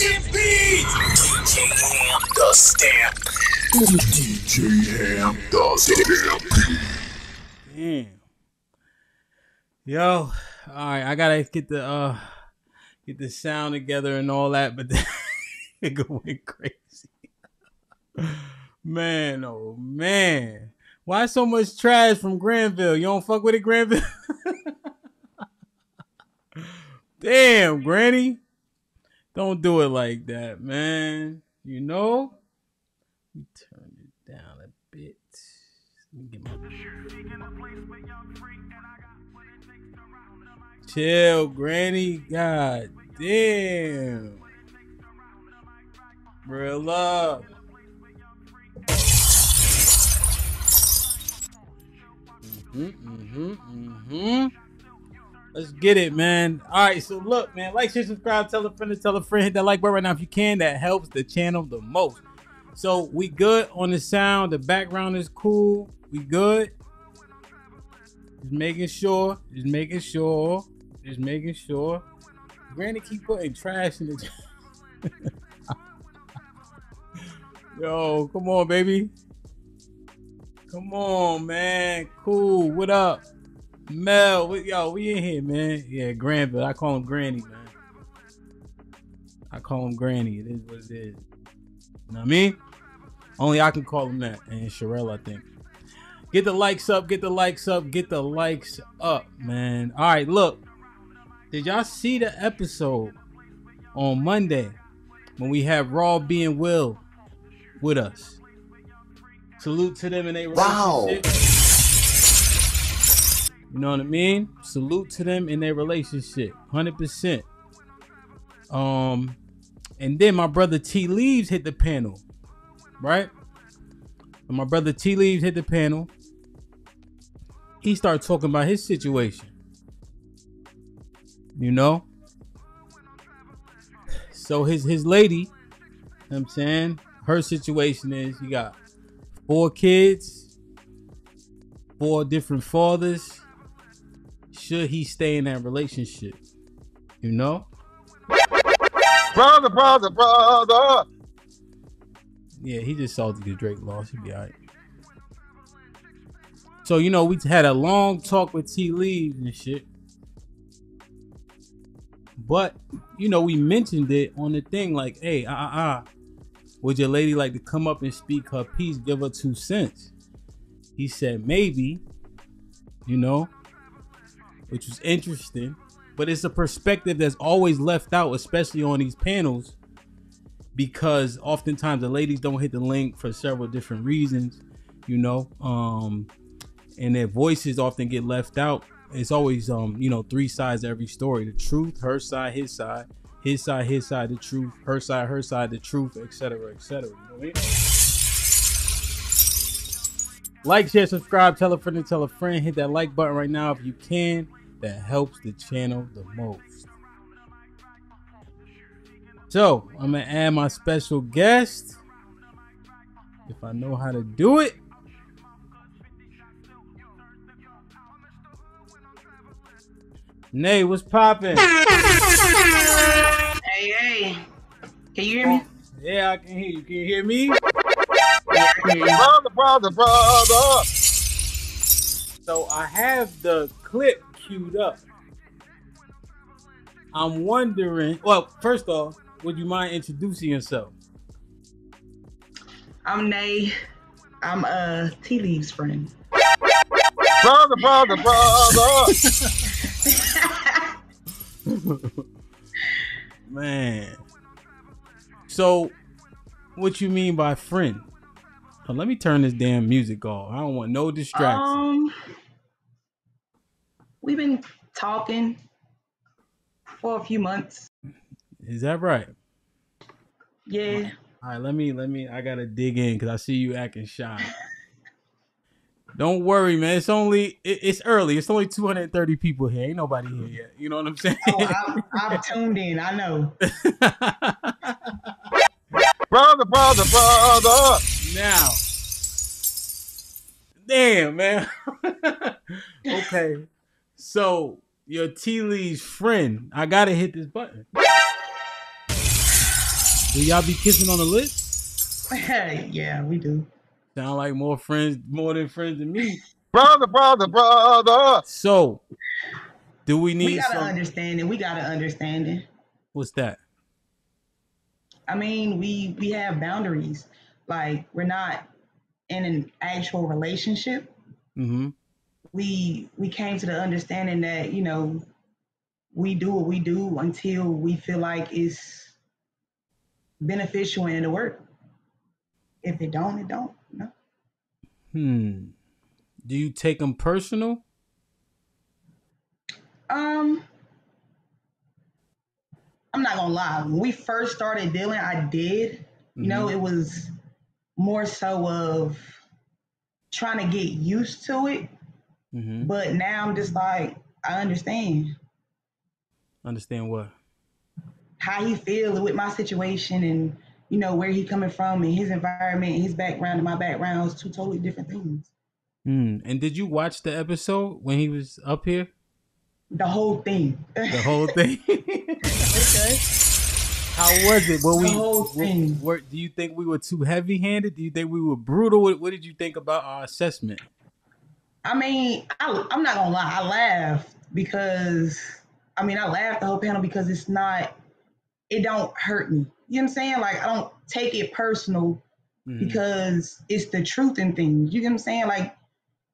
DJ Ham the Stamp. DJ Ham the Stamp. Damn. Yo, all right, I gotta get the sound together and all that, but then it went crazy. Man, oh man. Why so much trash from Granville? You don't fuck with it, Granville? Damn, Granny. Don't do it like that, man. You know? Let me turn it down a bit. Let me get my... Chill, Granny. God damn. Real love. Let's get it, man. All right, so look, man. Like, share, subscribe, tell a friend to tell a friend. Hit that like button right now if you can. That helps the channel the most. So we good on the sound. The background is cool. We good. Just making sure. Just making sure. Just making sure. Granny keep putting trash in the... Yo, come on, baby. Come on, man. Cool. What up? Mel, yo, we in here, man. Yeah, Granville. I call him Granny, man. I call him Granny. It is what it is. You know what I mean? Only I can call him that. And Sherelle, I think. Get the likes up. Get the likes up. Get the likes up, man. All right, look. Did y'all see the episode on Monday when we have Raw B and Will with us? Salute to them in their relationship. Wow. You know what I mean? Salute to them in their relationship. 100%. And then my brother T Leaves hit the panel. Right? When my brother T Leaves hit the panel, he started talking about his situation. You know? So his lady, you know what I'm saying? Her situation is you got 4 kids, 4 different fathers. Should he stay in that relationship? You know? Brother. Yeah, he just salty because Drake lost. He'll be all right. So, you know, we had a long talk with T Leaves and shit. But, you know, we mentioned it on the thing like, hey, would your lady like to come up and speak her piece, give her 2 cents? He said maybe, you know, which was interesting. But it's a perspective that's always left out, especially on these panels, because oftentimes the ladies don't hit the link for several different reasons, you know, and their voices often get left out. It's always, you know, 3 sides to every story: the truth, her side, his side, his side, the truth, her side, the truth, etc., etc. You know what I mean? Like, share, subscribe, tell a friend to tell a friend. Hit that like button right now if you can. That helps the channel the most. So I'm gonna add my special guest if I know how to do it. Nay, what's poppin'? Hey, can you hear me? Yeah, I can hear you. Can you hear me? Brother. So I have the clip queued up. I'm wondering, well, first off, would you mind introducing yourself? I'm Nay. I'm Tea Leaves' friend. Brother. Man. So, what you mean by friend? So let me turn this damn music off. I don't want no distraction. We've been talking for a few months. Is that right? Yeah. All right, let me, I gotta dig in because I see you acting shy. Don't worry, man. It's early. It's only 230 people here. Ain't nobody here yet. You know what I'm saying? Oh, I'm tuned in. I know. Brother. Now. Damn, man. Okay. So, your T Lee's friend. I gotta hit this button. Do y'all be kissing on the lips? Yeah, we do. Sound like more than friends than me. Brother. So, do we We need gotta some? understand it. We gotta understand it. What's that? I mean, we have boundaries. Like we're not in an actual relationship. Mm-hmm. We came to the understanding that we do what we do until we feel like it's beneficial and it'll work. If it don't, it don't. No. Do you take them personal? Um, I'm not gonna lie. When we first started dealing, I did. Mm-hmm. It was more so of trying to get used to it. Mm-hmm. But now I'm just like, I understand Understand what? how he feels with my situation and where he coming from and his environment and his background and my background is two totally different things. And did you watch the episode when he was up here? The whole thing. The whole thing. Okay. How was it? The whole thing. Do you think we were too heavy-handed? Do you think we were brutal? What did you think about our assessment? I mean, I'm not gonna lie. I laughed because I laughed the whole panel because it don't hurt me. You know what I'm saying? Like I don't take it personal because it's the truth in things. You get what I'm saying? Like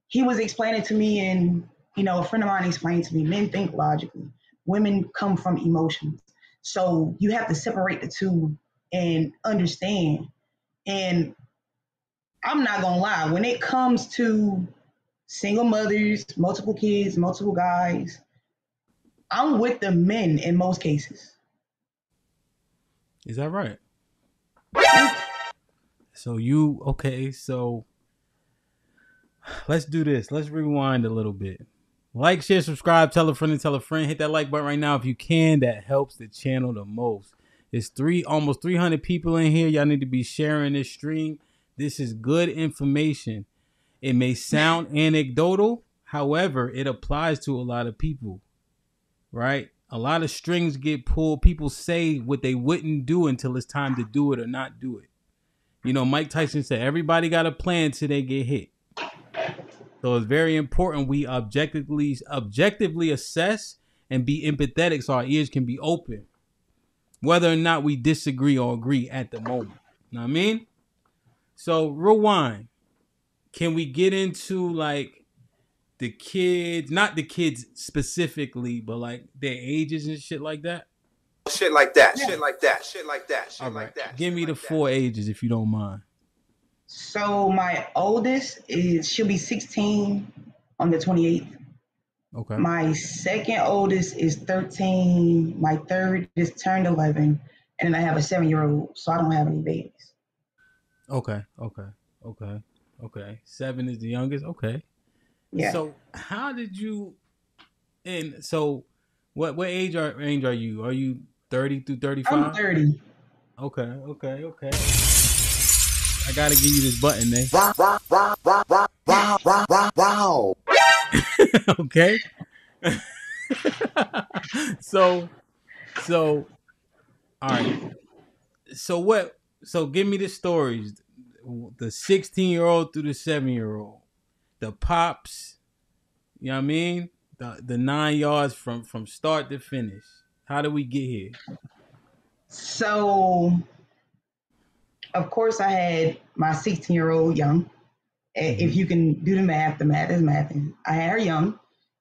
he was explaining to me, and a friend of mine explained to me, men think logically, women come from emotions. So you have to separate the two and understand. And I'm not gonna lie, when it comes to single mothers, multiple kids, multiple guys, I'm with the men in most cases. Is that right? So let's do this. Let's rewind a little bit. Like, share, subscribe, tell a friend and tell a friend. Hit that like button right now if you can. That helps the channel the most. It's almost 300 people in here. Y'all need to be sharing this stream. This is good information. It may sound anecdotal. However, it applies to a lot of people, right? A lot of strings get pulled. People say what they wouldn't do until it's time to do it or not do it. Mike Tyson said, everybody got a plan till they get hit. So it's very important we objectively assess and be empathetic so our ears can be open, whether or not we disagree or agree at the moment. You know what I mean? So rewind. Can we get into like the kids, not the kids specifically, but like their ages and shit like that? Shit like that. All right. Give me the 4 ages if you don't mind. So my oldest she'll be 16 on the 28th. Okay. My second oldest is 13. My third is turned 11. And then I have a 7-year-old, so I don't have any babies. Okay. 7 is the youngest. Okay. Yeah. So how did you? And so, what age are you? Are you 30 through 35? I'm 30. Okay. I gotta give you this button, man. Wow. Okay. So, all right. So what? So give me the stories. The 16-year-old through the 7-year-old. The pops. You know what I mean? The 9 yards from start to finish. How did we get here? So, of course, I had my 16-year-old young. Mm-hmm. If you can do the math is math. I had her young.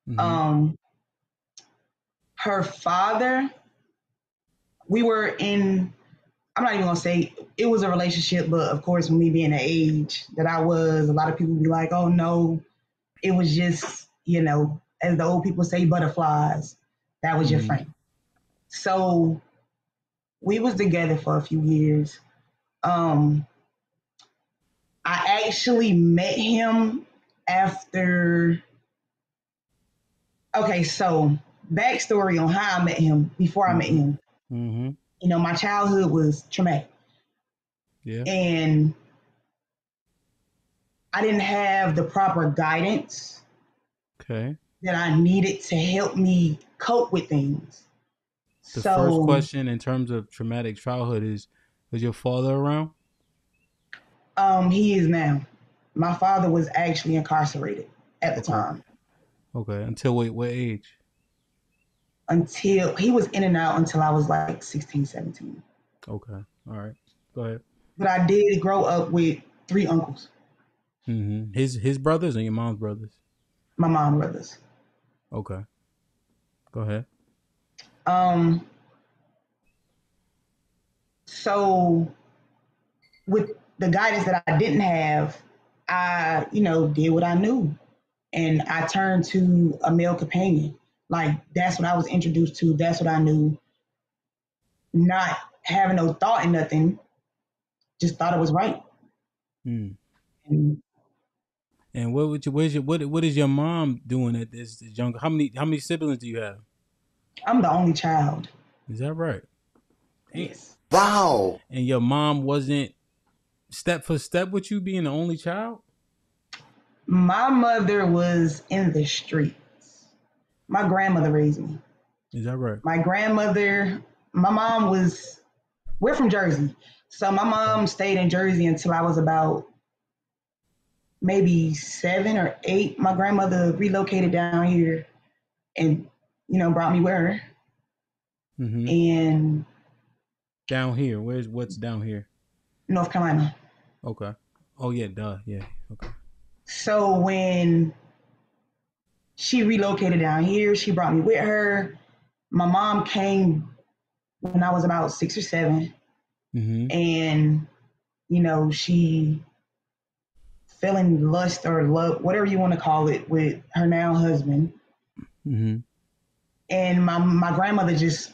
Mm-hmm. Her father, we were in, I'm not even going to say it was a relationship, but of course, me being the age that I was, a lot of people be like, oh no, it was just, as the old people say, butterflies. That was your friend. So we was together for a few years. I actually met him after. Okay, so backstory on how I met him before I met him. Mm-hmm. My childhood was traumatic. Yeah. And I didn't have the proper guidance. Okay. That I needed to help me cope with things. The first question in terms of traumatic childhood is Was your father around? He is now. My father was actually incarcerated at the Okay. time. Okay. Until what age? Until he was in and out until I was like 16, 17. Okay. All right. Go ahead. But I did grow up with 3 uncles, His brothers and your mom's brothers. my mom brothers. Okay. Go ahead. Um, so with the guidance that I didn't have, I, did what I knew. And I turned to a male companion. Like that's what I was introduced to. That's what I knew. Not having no thought in nothing, just thought it was right. Mm. And And what is your mom doing at this young? How many siblings do you have? I'm the only child. Is that right? Damn. Yes. Wow. And your mom wasn't step for step with you being the only child? My mother was in the streets. My grandmother raised me. Is that right? My mom was, we're from Jersey. So my mom stayed in Jersey until I was about maybe 7 or 8. My grandmother relocated down here and, brought me with her. Mm-hmm. And Down here. What's down here? North Carolina. Okay. Oh yeah, duh. Yeah. Okay. So when she relocated down here, she brought me with her. My mom came when I was about 6 or 7. Mm-hmm. And, she fell in lust or love, whatever you want to call it, with her now husband. Mm-hmm. And my grandmother just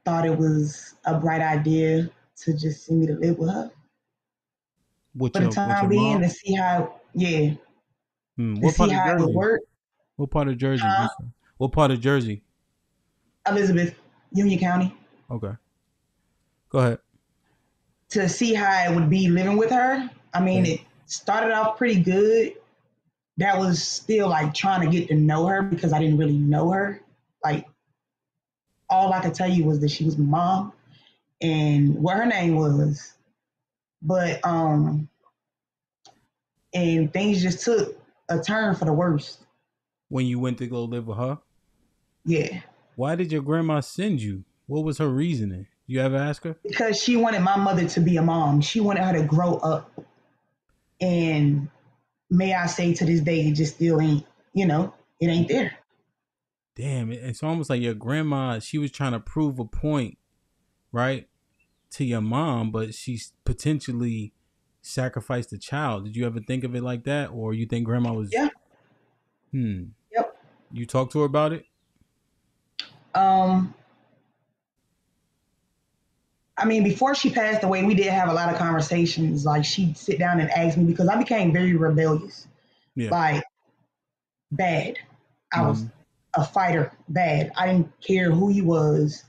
thought it was a bright idea to just send me to live with her. For the With time your being, mom? to see how, to What see part of how it would Jersey? work. What part of Jersey? Huh? What part of Jersey? Elizabeth, Union County. Okay. Go ahead. To see how it would be living with her. I mean, Okay. it started off pretty good. That was still like trying to get to know her because I didn't really know her. Like, all I could tell you was that she was my mom and what her name was. But and things just took a turn for the worse. When you went to go live with her? Yeah. Why did your grandma send you? What was her reasoning? You ever ask her? Because she wanted my mother to be a mom. She wanted her to grow up. And may I say to this day, it just still ain't, it ain't there. Damn, it's almost like your grandma, she was trying to prove a point, right, to your mom, but she's potentially sacrificed the child. Did you ever think of it like that? Or you think grandma was, Yeah. Yep. you talked to her about it? Um, I mean, before she passed away, we did have a lot of conversations. Like she'd sit down and ask me because I became very rebellious, Yeah. like bad. I was Mm-hmm. a fighter, bad. I didn't care who he was.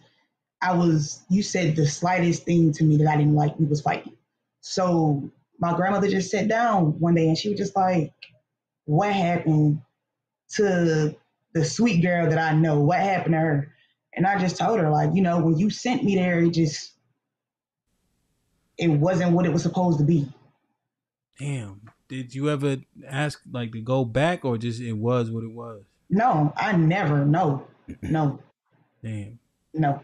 You said the slightest thing to me that I didn't like, we was fighting. So my grandmother just sat down one day and she was just like, what happened to the sweet girl that I know? What happened to her? And I just told her, like, when you sent me there, it wasn't what it was supposed to be. Damn. Did you ever ask like to go back or just it was what it was? No, I never. No. Damn. No.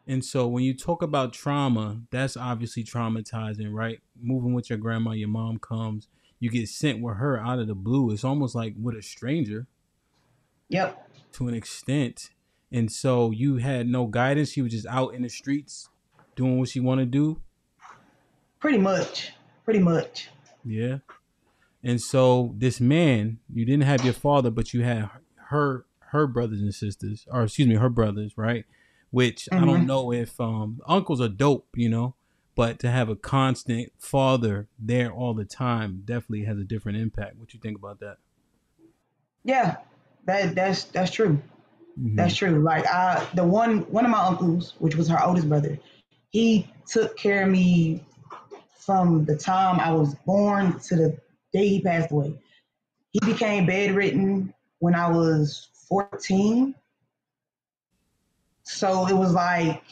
And so when you talk about trauma, that's obviously traumatizing, right? Moving with your grandma, your mom comes, you get sent with her out of the blue. It's almost like with a stranger. Yep. To an extent. And so you had no guidance. She was just out in the streets doing what she wanted to do. Pretty much. Yeah. And so this man, you didn't have your father, but you had her brothers and sisters, or excuse me, her brothers, right? Which I don't Mm-hmm. know if uncles are dope, but to have a constant father there all the time definitely has a different impact. What you think about that? Yeah. That's true. Mm-hmm. That's true. Like one of my uncles, which was her oldest brother, he took care of me from the time I was born to the day he passed away. He became bedridden when I was 14. So it was like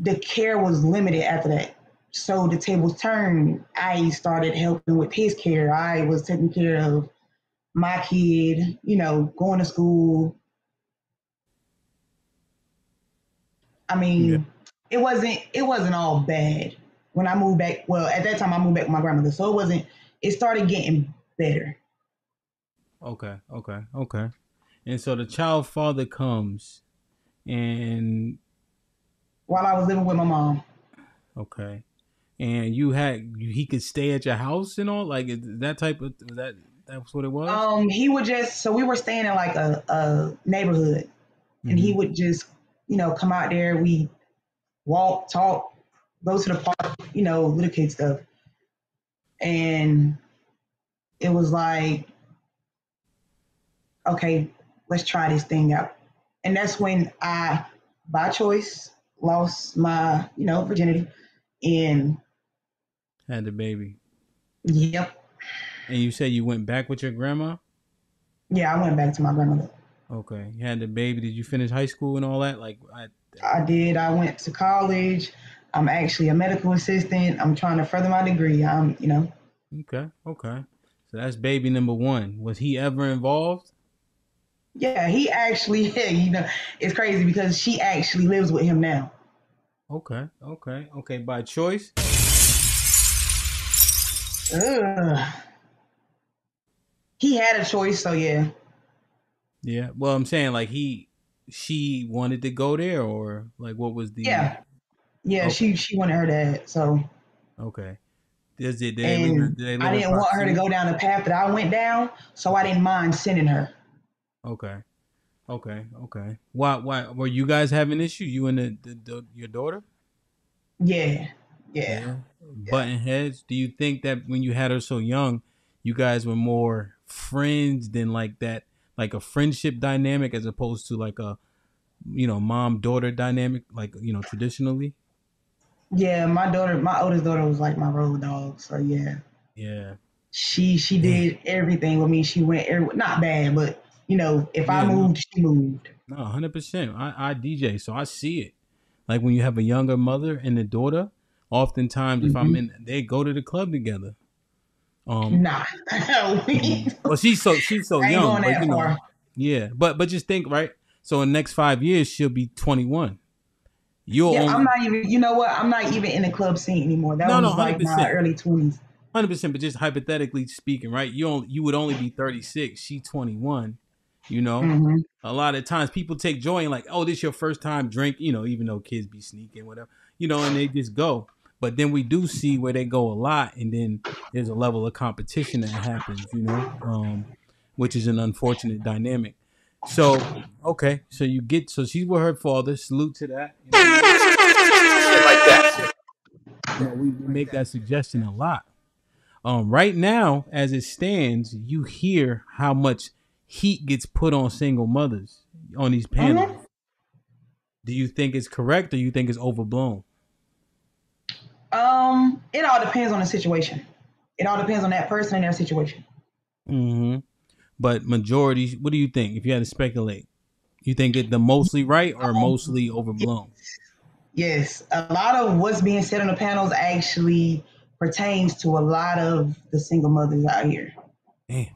the care was limited after that. so the tables turned. I started helping with his care. I was taking care of my kid, going to school. I Yeah. mean, it wasn't all bad when I moved back. Well, at that time I moved back with my grandmother, so it started getting better. Okay. Okay. Okay. And so the child father comes and While I was living with my mom. okay. And he could stay at your house and all like that type of that's what it was. He would just so we were staying in like a neighborhood, and he Mm-hmm. would just come out there. We walk, talk, go to the park, little kid stuff, and it was like, okay, let's try this thing out. And that's when I, by choice, lost my virginity. And Had the baby. yep, And you said you went back with your grandma. yeah, I went back to my grandmother. Okay, you had the baby. Did you finish high school and all that? I did. I went to college. I'm actually a medical assistant. I'm trying to further my degree. Okay, okay. So that's baby number one. Was he ever involved? Yeah, he actually, yeah, it's crazy because she actually lives with him now. Okay, okay, okay. By choice? Ugh. He had a choice, so yeah. Yeah. Well, I'm saying like she wanted to go there, or like what was the? Yeah, yeah. Okay, She wanted her dad, so okay. Did they live? and Did they I live in didn't want her to proximity? go down the path that I went down, so I didn't mind sending her. Okay, okay, okay. Why were you guys having issues? You and your daughter? Yeah, yeah, Yeah. yeah, Button heads. Do you think that when you had her so young, you guys were more friends than like that, like a friendship dynamic as opposed to like a, mom daughter dynamic, like, traditionally? yeah. My oldest daughter was like my road dog, so yeah. Yeah. She Damn. did everything with me. She went not bad, but if I Yeah, no. moved, she moved. No, 100%. I DJ, so I see it. Like when you have a younger mother and a daughter, oftentimes if I'm Hmm. in, they go to the club together. Um, Nah, I Well, she's so ain't young, going but that far. yeah. But just think, right? So in the next 5 years, she'll be 21. You'll Yeah, I'm only not even. You know what? I'm not even in the club scene anymore. That no, was hundred like my percent, early 20s. 100%. But just hypothetically speaking, right? You would only be 36. She 21. You know, Hmm. a lot of times people take joy in like, oh, this your first time drink. Even though kids be sneaking, whatever. And they just go. But then we do see where they go a lot, and then there's a level of competition that happens. Which is an unfortunate dynamic. So okay, so she's with her father. Salute to that. Shit like that. We make that suggestion a lot. Right now, as it stands, you hear how much heat gets put on single mothers on these panels. Hmm. Do you think it's correct, or you think it's overblown? It all depends on the situation. It all depends on that person and their situation. Mm-hmm. But majority, what do you think? If you had to speculate, you think it the mostly right or mostly overblown? Yes, a lot of what's being said on the panels actually pertains to a lot of the single mothers out here. Damn.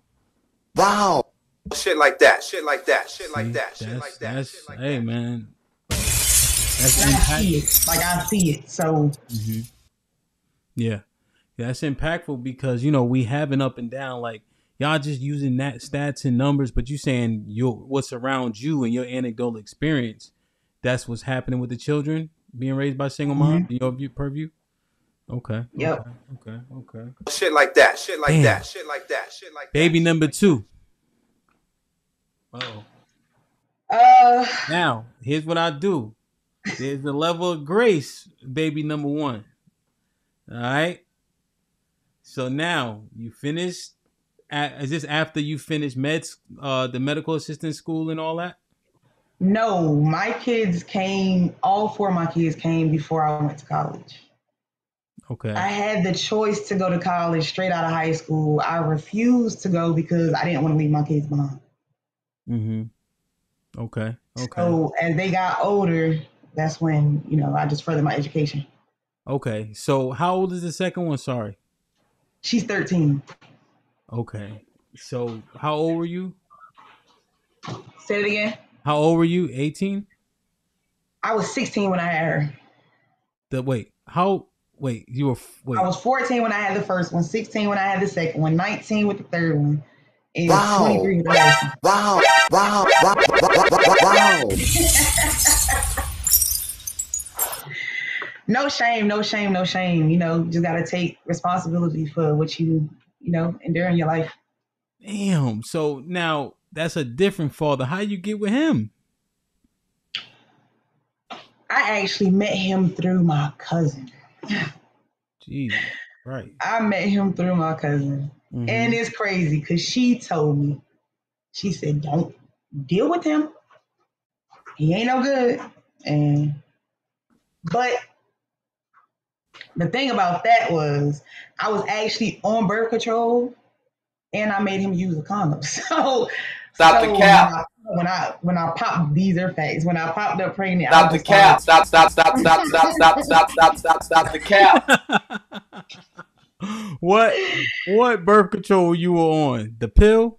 Wow. Shit like that. Shit like that. Shit like See, that. Shit like that. Shit that's like hey that. man, that's And I see impactful. it. Like I see it. So Hmm. Yeah, that's impactful because we have an up and down. Like y'all just using that stats and numbers, but you saying what's around you and your anecdotal experience. That's what's happening with the children being raised by single moms. mhm. In your purview. Okay, Yep. okay, okay, okay. Shit like that. Shit like Damn, that. Shit like that. Shit like that. baby number two. Oh, Uh now here's what I do. There's a level of grace, baby number one. All right. So now you finished. Is this after you finish the medical assistant school and all that? no, all four of my kids came before I went to college. Okay. I had the choice to go to college straight out of high school. I refused to go because I didn't want to leave my kids behind. Mm-hmm. Okay. Okay. So as they got older, that's when, I just furthered my education. Okay. So how old is the second one? Sorry. She's 13. Okay. So how old were you? Say it again. How old were you? 18? I was 16 when I had her. The wait. How wait, you were I wait. was 14 when I had the first one, 16 when I had the second one, 19 with the third one, and Wow. 23 with the last one. Wow. Wow. Wow. Wow. Wow. Wow. No shame, no shame, no shame. Just gotta take responsibility for what endure in your life. Damn. So now that's a different father. How you get with him? I actually met him through my cousin. Jesus. Right. I met him through my cousin. And Mm-hmm. it's crazy because she told me, she said, don't deal with him. He ain't no good. But the thing about that was I was actually on birth control and I made him use a condom. So Stop the cap. when I popped, these are facts. When I popped up pregnant, I Stop the was like, cap. Stop. Stop. Stop. Stop. Stop. Stop. Stop. Stop. Stop. Stop the cap. What birth control you were on? The pill?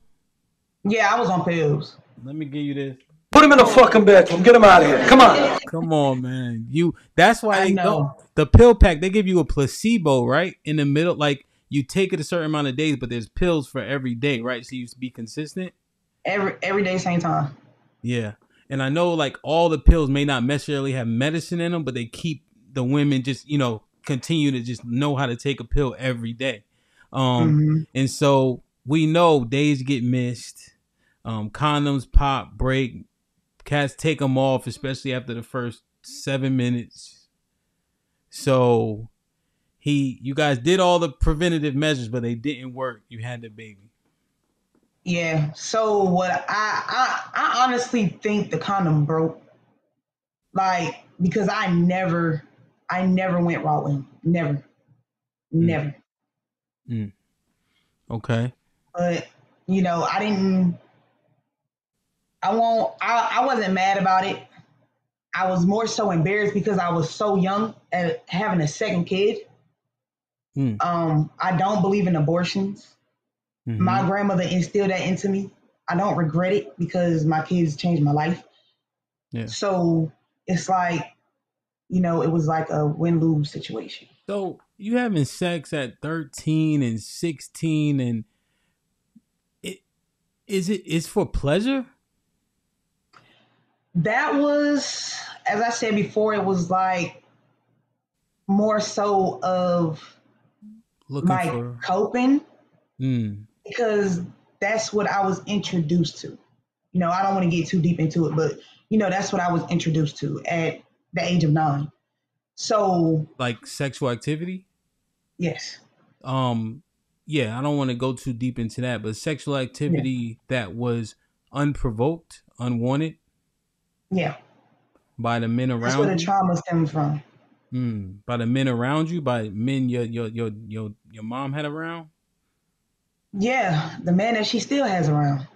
yeah, I was on pills. Let me give you this. Put him in a fucking bedroom. Get him out of here. Come on. Come on, man. That's why I they don't know. the pill pack, they give you a placebo, right? In the middle, like you take it a certain amount of days, but there's pills for every day, right? So you be consistent. Every day, same time. Yeah. And I know like all the pills may not necessarily have medicine in them, but they keep the women just, continue to just know how to take a pill every day. Hmm. And so we know days get missed, condoms pop, break, cats take them off, especially after the first 7 minutes. So you guys did all the preventative measures, but they didn't work. You had the baby. Yeah. So what I honestly think the condom broke. Like, because I never went raw with him. Never. Mm, Never. mm. Okay. But, I didn't I wasn't mad about it. I was more so embarrassed because I was so young at having a second kid. Mm. I don't believe in abortions. My Mm-hmm. grandmother instilled that into me. I don't regret it because my kids changed my life. Yeah. So it's like, it was like a win-lose situation. So you having sex at 13 and 16, and it it's for pleasure? That was, as I said before, it was like more so of Looking my for coping mm, because that's what I was introduced to. I don't want to get too deep into it, but that's what I was introduced to at the age of 9. So like sexual activity? yes, Um yeah, I don't want to go too deep into that, but sexual yeah, activity that was unprovoked, unwanted yeah. by the men That's where around the you. trauma stems from. By the men around you, by men your mom had around. Yeah, the man that she still has around.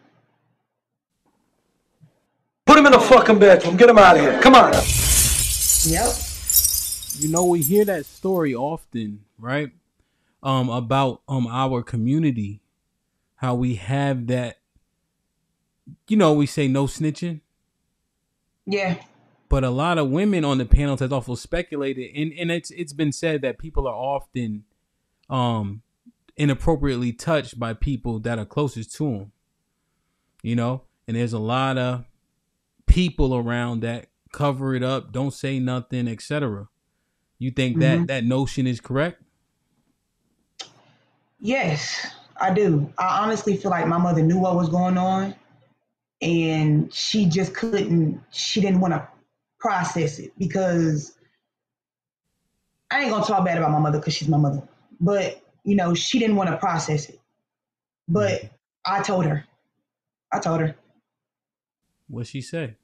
Put him in a fucking bedroom. Get him out of here. Come on. Yep. We hear that story often, right? About our community, how we have that. We say no snitching, Yeah. but a lot of women on the panels has also speculated, and it's been said that people are often um inappropriately touched by people that are closest to them. And there's a lot of people around that cover it up, don't say nothing, etc. You think Hmm. that notion is correct? Yes, I do. I honestly feel like my mother knew what was going on, and she just couldn't. She didn't want to process it because I ain't gonna talk bad about my mother because she's my mother, but she didn't want to process it. But Mhm. I told her. I told her What she say?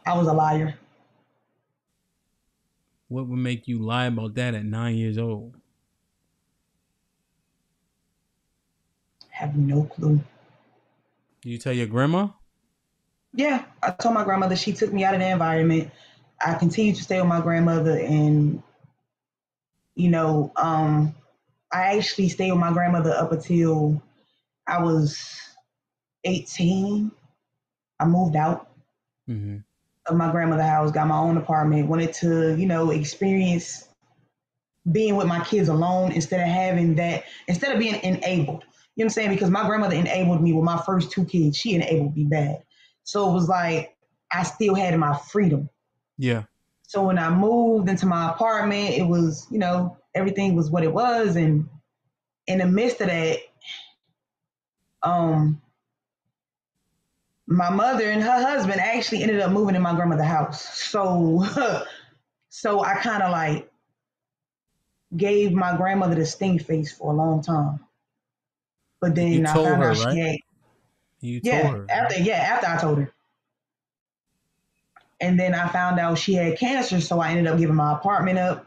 I was a liar. What would make you lie about that at 9 years old? Have no clue. You tell your grandma? Yeah, I told my grandmother. She took me out of the environment. I continued to stay with my grandmother, and I actually stayed with my grandmother up until I was 18. I moved out Mm-hmm. of my grandmother's house, got my own apartment, wanted to, experience being with my kids alone instead of being enabled. You know what I'm saying? Because my grandmother enabled me with my first two kids. She enabled me bad. So it was like I still had my freedom. Yeah. So when I moved into my apartment, it was, everything was what it was. And in the midst of that, um, my mother and her husband actually ended up moving in my grandmother's house. So so I kind of like gave my grandmother the stink face for a long time. But And you then I told found her, out she right? had, You told her, right? after I told her. And then I found out she had cancer, so I ended up giving my apartment up,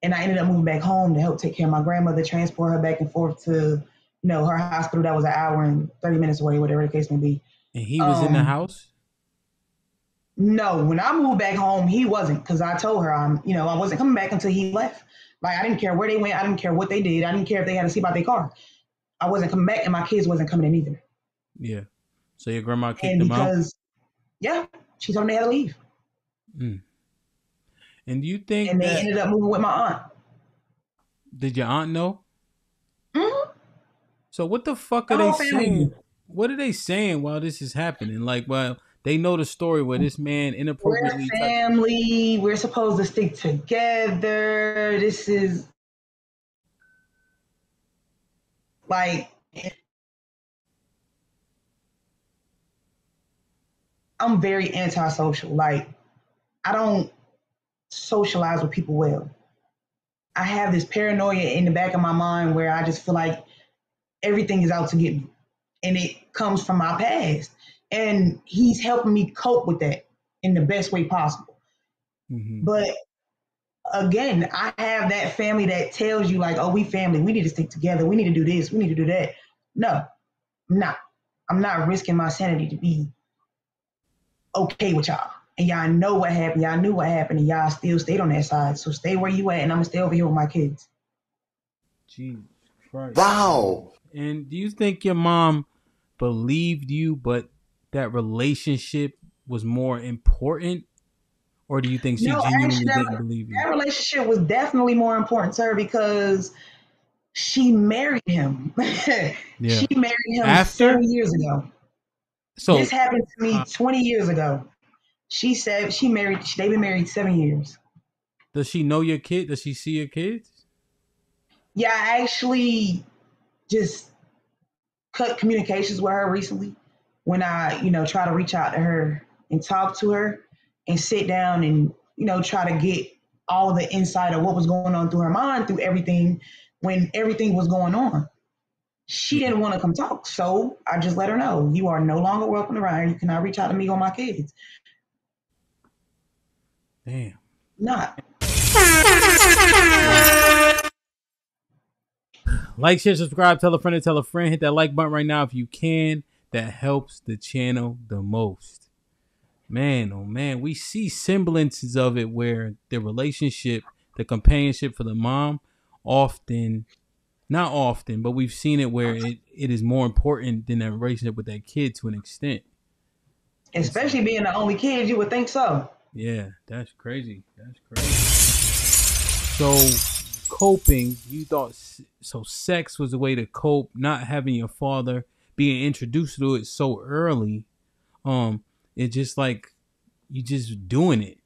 and I ended up moving back home to help take care of my grandmother, transport her back and forth to, her hospital that was an hour and 30 minutes away, whatever the case may be. And he was in the house? No, when I moved back home, he wasn't, because I told her I wasn't coming back until he left. Like, I didn't care where they went, I didn't care what they did, I didn't care if they had to see about their car. I wasn't coming back, and my kids wasn't coming in either. Yeah. So your grandma kicked And him out? yeah, she told them they had to leave. Mm. And do you think And they that ended up moving with my aunt. did your aunt know? Mm-hmm. So what the fuck The are they whole family saying? knew. What are they saying while this is happening? Like, well, they know the story where this man We're inappropriately touched. family. We're supposed to stick together. This is like, I'm very antisocial. Like, I don't socialize with people well. I have this paranoia in the back of my mind where I just feel like everything is out to get me. And it comes from my past. And he's helping me cope with that in the best way possible. Mm-hmm. But again, I have that family that tells you, like, oh, we family, we need to stick together, we need to do this, we need to do that. No, I'm not. I'm not risking my sanity to be okay with y'all. And y'all know what happened, y'all knew what happened, and y'all still stayed on that side. So stay where you at, and I'm gonna stay over here with my kids. Jesus Christ. Wow. And do you think your mom believed you, but that relationship was more important? Or do you think she No, genuinely actually, didn't believe you? that relationship was definitely more important to her because she married him. Yeah. She married him After? 7 years ago. This So, happened to me 20 years ago. She said they've been married 7 years. does she know your kid? Does she see your kids? Yeah, I actually just cut communications with her recently when I, try to reach out to her and talk to her and sit down and, try to get all the insight of what was going on through her mind through everything when everything was going on. She didn't want to come talk. So I just let her know, you are no longer welcome around here. You cannot reach out to me or my kids. Damn. Not. Like, share, subscribe, tell a friend to tell a friend. Hit that like button right now if you can. That helps the channel the most. Man, oh man, we see semblances of it where the relationship, the companionship for the mom, not often, but we've seen it where it is more important than that relationship with that kid to an extent. Especially being the only kid, you would think so. Yeah, that's crazy. That's crazy. So, coping, you thought so sex was a way to cope, not having your father, being introduced to it so early. It's just like you just doing it.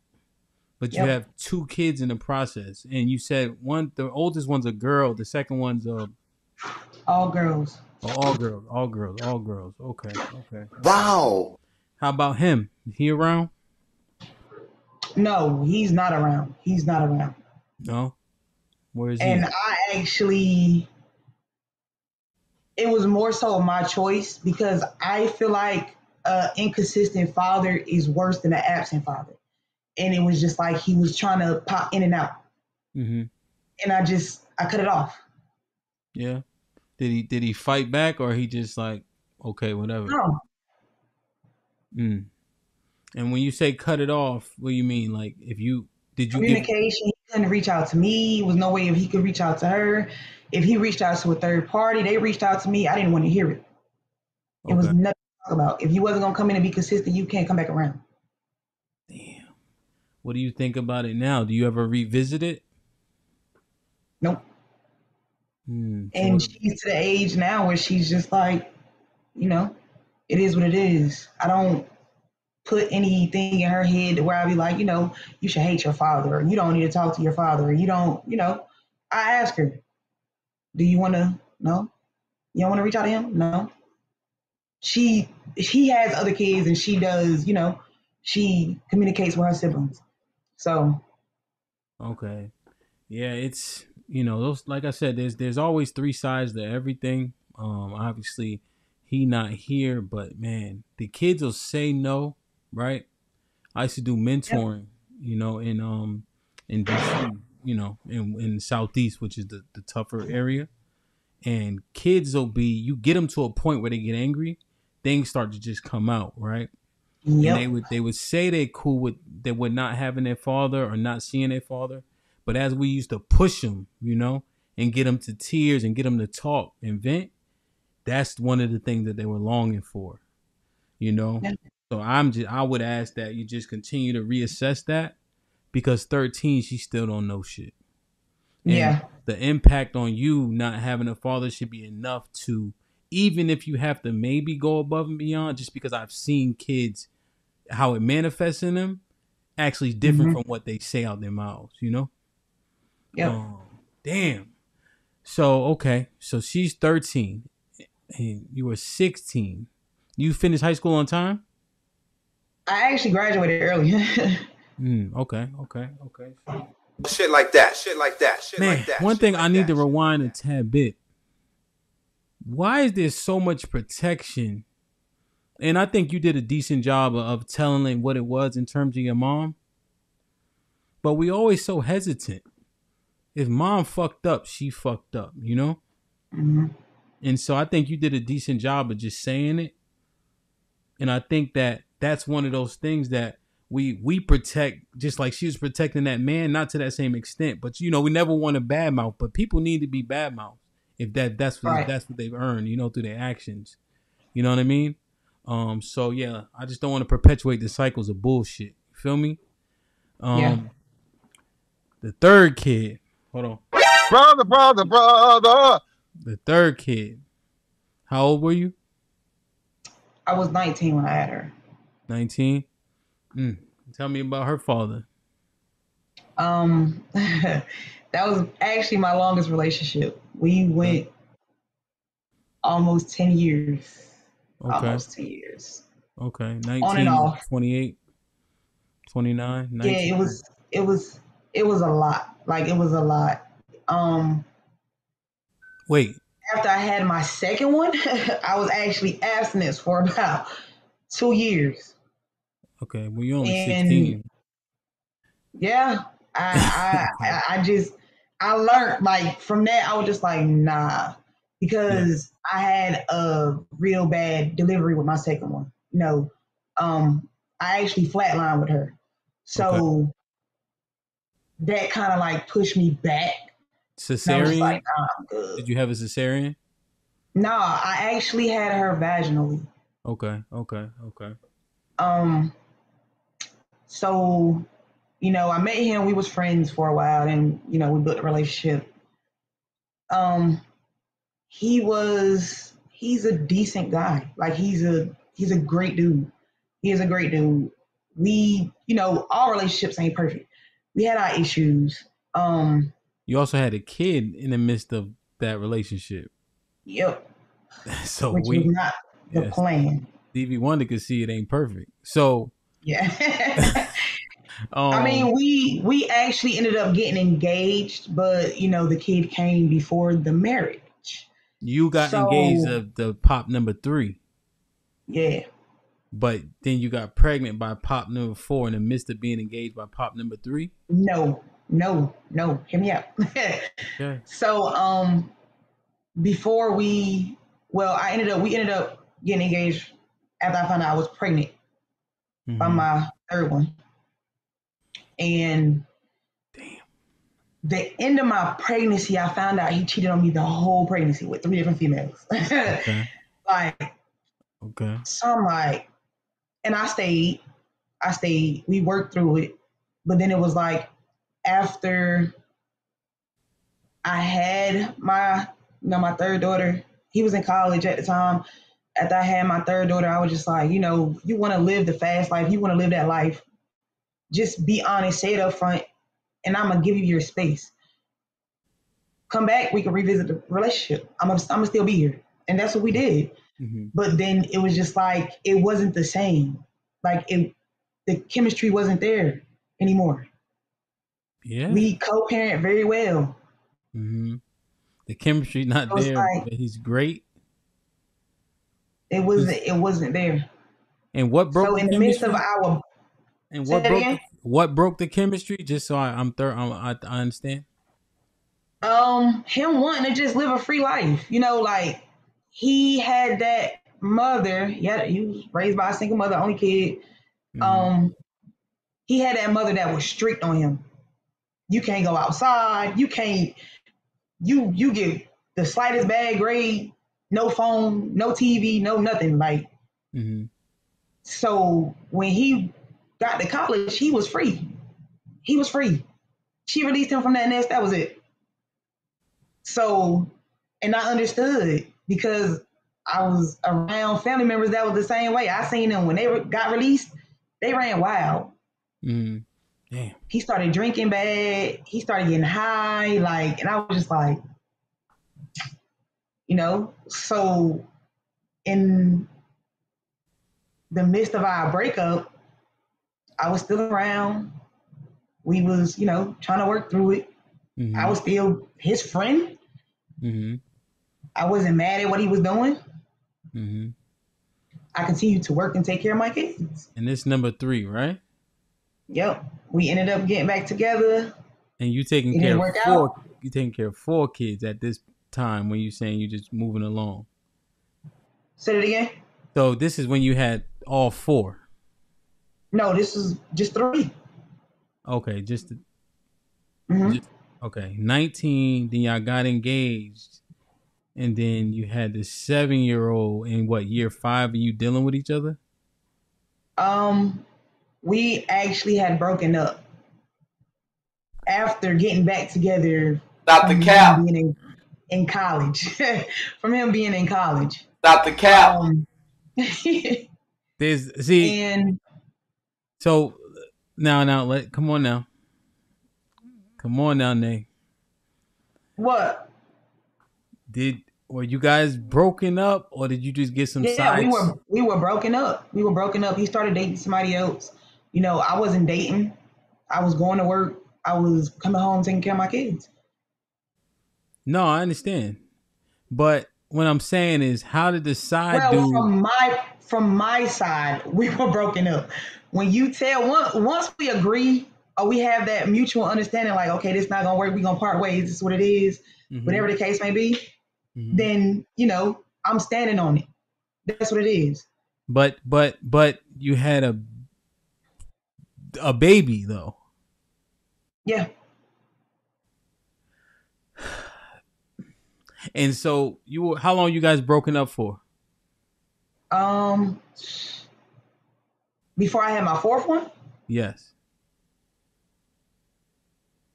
But you Yep. have two kids in the process, and you said the oldest one's a girl, the second one's All girls. all girls, all girls, all girls. Okay. Wow. How about him? Is he around? No, he's not around. He's not around. No. Where is And he? I actually, it was more so my choice because I feel like an inconsistent father is worse than an absent father. And it was just like he was trying to pop in and out. Mm-hmm. And I cut it off. Yeah. Did he fight back, or he just like, okay, whatever? No. And when you say cut it off, what do you mean? Like, if you Did you give? Communication, he couldn't reach out to me. Was no way if he could reach out to her. If he reached out to a third party, they reached out to me. I didn't want to hear it. It was Okay. nothing to talk about. If you wasn't gonna come in and be consistent, you can't come back around. Damn. What do you think about it now? Do you ever revisit it? Nope. So And what, she's to the age now where she's just like, you know, it is what it is. I don't put anything in her head where I be like, you should hate your father, or you don't need to talk to your father, or you don't, I ask her, do you want to? No. You don't want to reach out to him? No. He has other kids and she does, she communicates with her siblings. So okay. Yeah, it's those, like I said, there's always three sides to everything. Obviously he not here, but man, the kids will say no, right? I used to do yep. mentoring, in DC, in the southeast, which is the tougher area. And kids will be, you get them to a point where they get angry, things start to just come out, right? And Yep. they would say they cool with they would not having their father or not seeing their father, but as we used to push them, and get them to tears and get them to talk and vent, that's one of the things that they were longing for, you know. Yeah. So I would ask that you just continue to reassess that, because 13 she still don't know shit, and Yeah. the impact on you not having a father should be enough to, even if you have to maybe go above and beyond, just because I've seen kids how it manifests in them actually different Mm-hmm. from what they say out their mouths, you know? Yep. Damn. So, okay. So she's 13 and you were 16. You finished high school on time? I actually graduated early. Okay. Shit like that. Shit like that. Shit Man, like that. one Shit thing like I need that. to rewind a tad bit. Why is there so much protection? And I think you did a decent job of telling them what it was in terms of your mom. But we always so hesitant. If mom fucked up, she fucked up, you know? Mm-hmm. And so I think you did a decent job of just saying it. And I think that that's one of those things that we protect, just like she was protecting that man, not to that same extent. But we never want to badmouth, but people need to be badmouth if Right. that's what they've earned, through their actions. You know what I mean? So yeah, I just don't want to perpetuate the cycles of bullshit. You feel me? Yeah. The third kid. Hold on. Brother. The third kid. How old were you? I was 19 when I had her. 19. Tell me about her father. That was actually my longest relationship. We went almost 10 years. Okay. Almost 10 years. Okay. On and 19, off. 28, 29, Yeah, 19. it was a lot. Like it was a lot. Wait. After I had my second one, I was actually abstinent for about 2 years. Okay. Well, you're only And 16. yeah, I learned like from that. I was just like, nah, because I had a real bad delivery with my second one. I actually flatlined with her. So that kind of like pushed me back. And I was just like, Cesarean? nah, I'm good. Did you have a cesarean? Nah, I actually had her vaginally. Okay. So, I met him, we was friends for a while, and, we built a relationship. He's a decent guy. Like he's a great dude. He is a great dude. We, all relationships ain't perfect. We had our issues. You also had a kid in the midst of that relationship. Yep. So Which was not the plan. Stevie Wonder could see it ain't perfect. So yeah. I mean, we actually ended up getting engaged, but the kid came before the marriage. You got engaged of the pop number 3. Yeah. But then you got pregnant by pop number 4 in the midst of being engaged by pop number 3? No. Hear me out. Okay. So before we ended up getting engaged after I found out I was pregnant by my third one. And The end of my pregnancy, I found out he cheated on me the whole pregnancy with 3 different females. Okay. Like, Okay. so I'm like, and I stayed, we worked through it. But then it was like after I had my, my third daughter, he was in college at the time. After I had my third daughter, I was just like, you want to live the fast life, you want to live that life, just be honest, say it up front, and I'm gonna give you your space. Come back, we can revisit the relationship. I'm gonna still be here, and that's what we did. Mm-hmm. But then it was just like it wasn't the same. Like the chemistry wasn't there anymore. Yeah. We co-parent very well. Mm-hmm. The chemistry not So it's there, like but he's great. it wasn't there. And what broke So the in the midst of chemistry? our And say that again. what broke the chemistry? Just so I understand. Him wanting to just live a free life. Like he had that mother. Yeah, he was raised by a single mother, only kid. Mm-hmm. Um, he had that mother that was strict on him. You can't go outside. You can't. You get the slightest bad grade. No phone, no TV, no nothing. Like Mm-hmm. so, when he got to college, he was free. He was free. She released him from that nest. That was it. So, and I understood because I was around family members that was the same way. I seen them when they got released, they ran wild. Mm-hmm. Damn. He started drinking bad. He started getting high. Like, and I was just like, So in the midst of our breakup, I was still around. We was, trying to work through it. Mm-hmm. I was still his friend. Mm-hmm. I wasn't mad at what he was doing. Mm-hmm. I continued to work and take care of my kids. And this number 3, right? Yep. We ended up getting back together. And you taking It care didn't of work four. out. You taking care of 4 kids at this time when you saying you just moving along. Say it again. So this is when you had all 4. No, this is just 3. Okay, Mm-hmm. okay. 19. Then y'all got engaged, and then you had this 7-year-old. In what year 5 are you dealing with each other? We actually had broken up after getting back together. Stop the cap. Being in college. From him being in college. Stop the cap. And so now come on now, Nay. What? Were you guys broken up, or did you just get some sides? Yeah, we were broken up. We were broken up. He started dating somebody else. I wasn't dating. I was going to work. I was coming home taking care of my kids. No, I understand. But what I'm saying is, how did the side from my side, we were broken up. When you once we agree or we have that mutual understanding, like, okay, this not gonna work, we gonna part ways, this is what it is, whatever the case may be, then I'm standing on it. That's what it is. But you had a baby though. Yeah. And so how long you guys broken up for? Before I had my 4th one? Yes.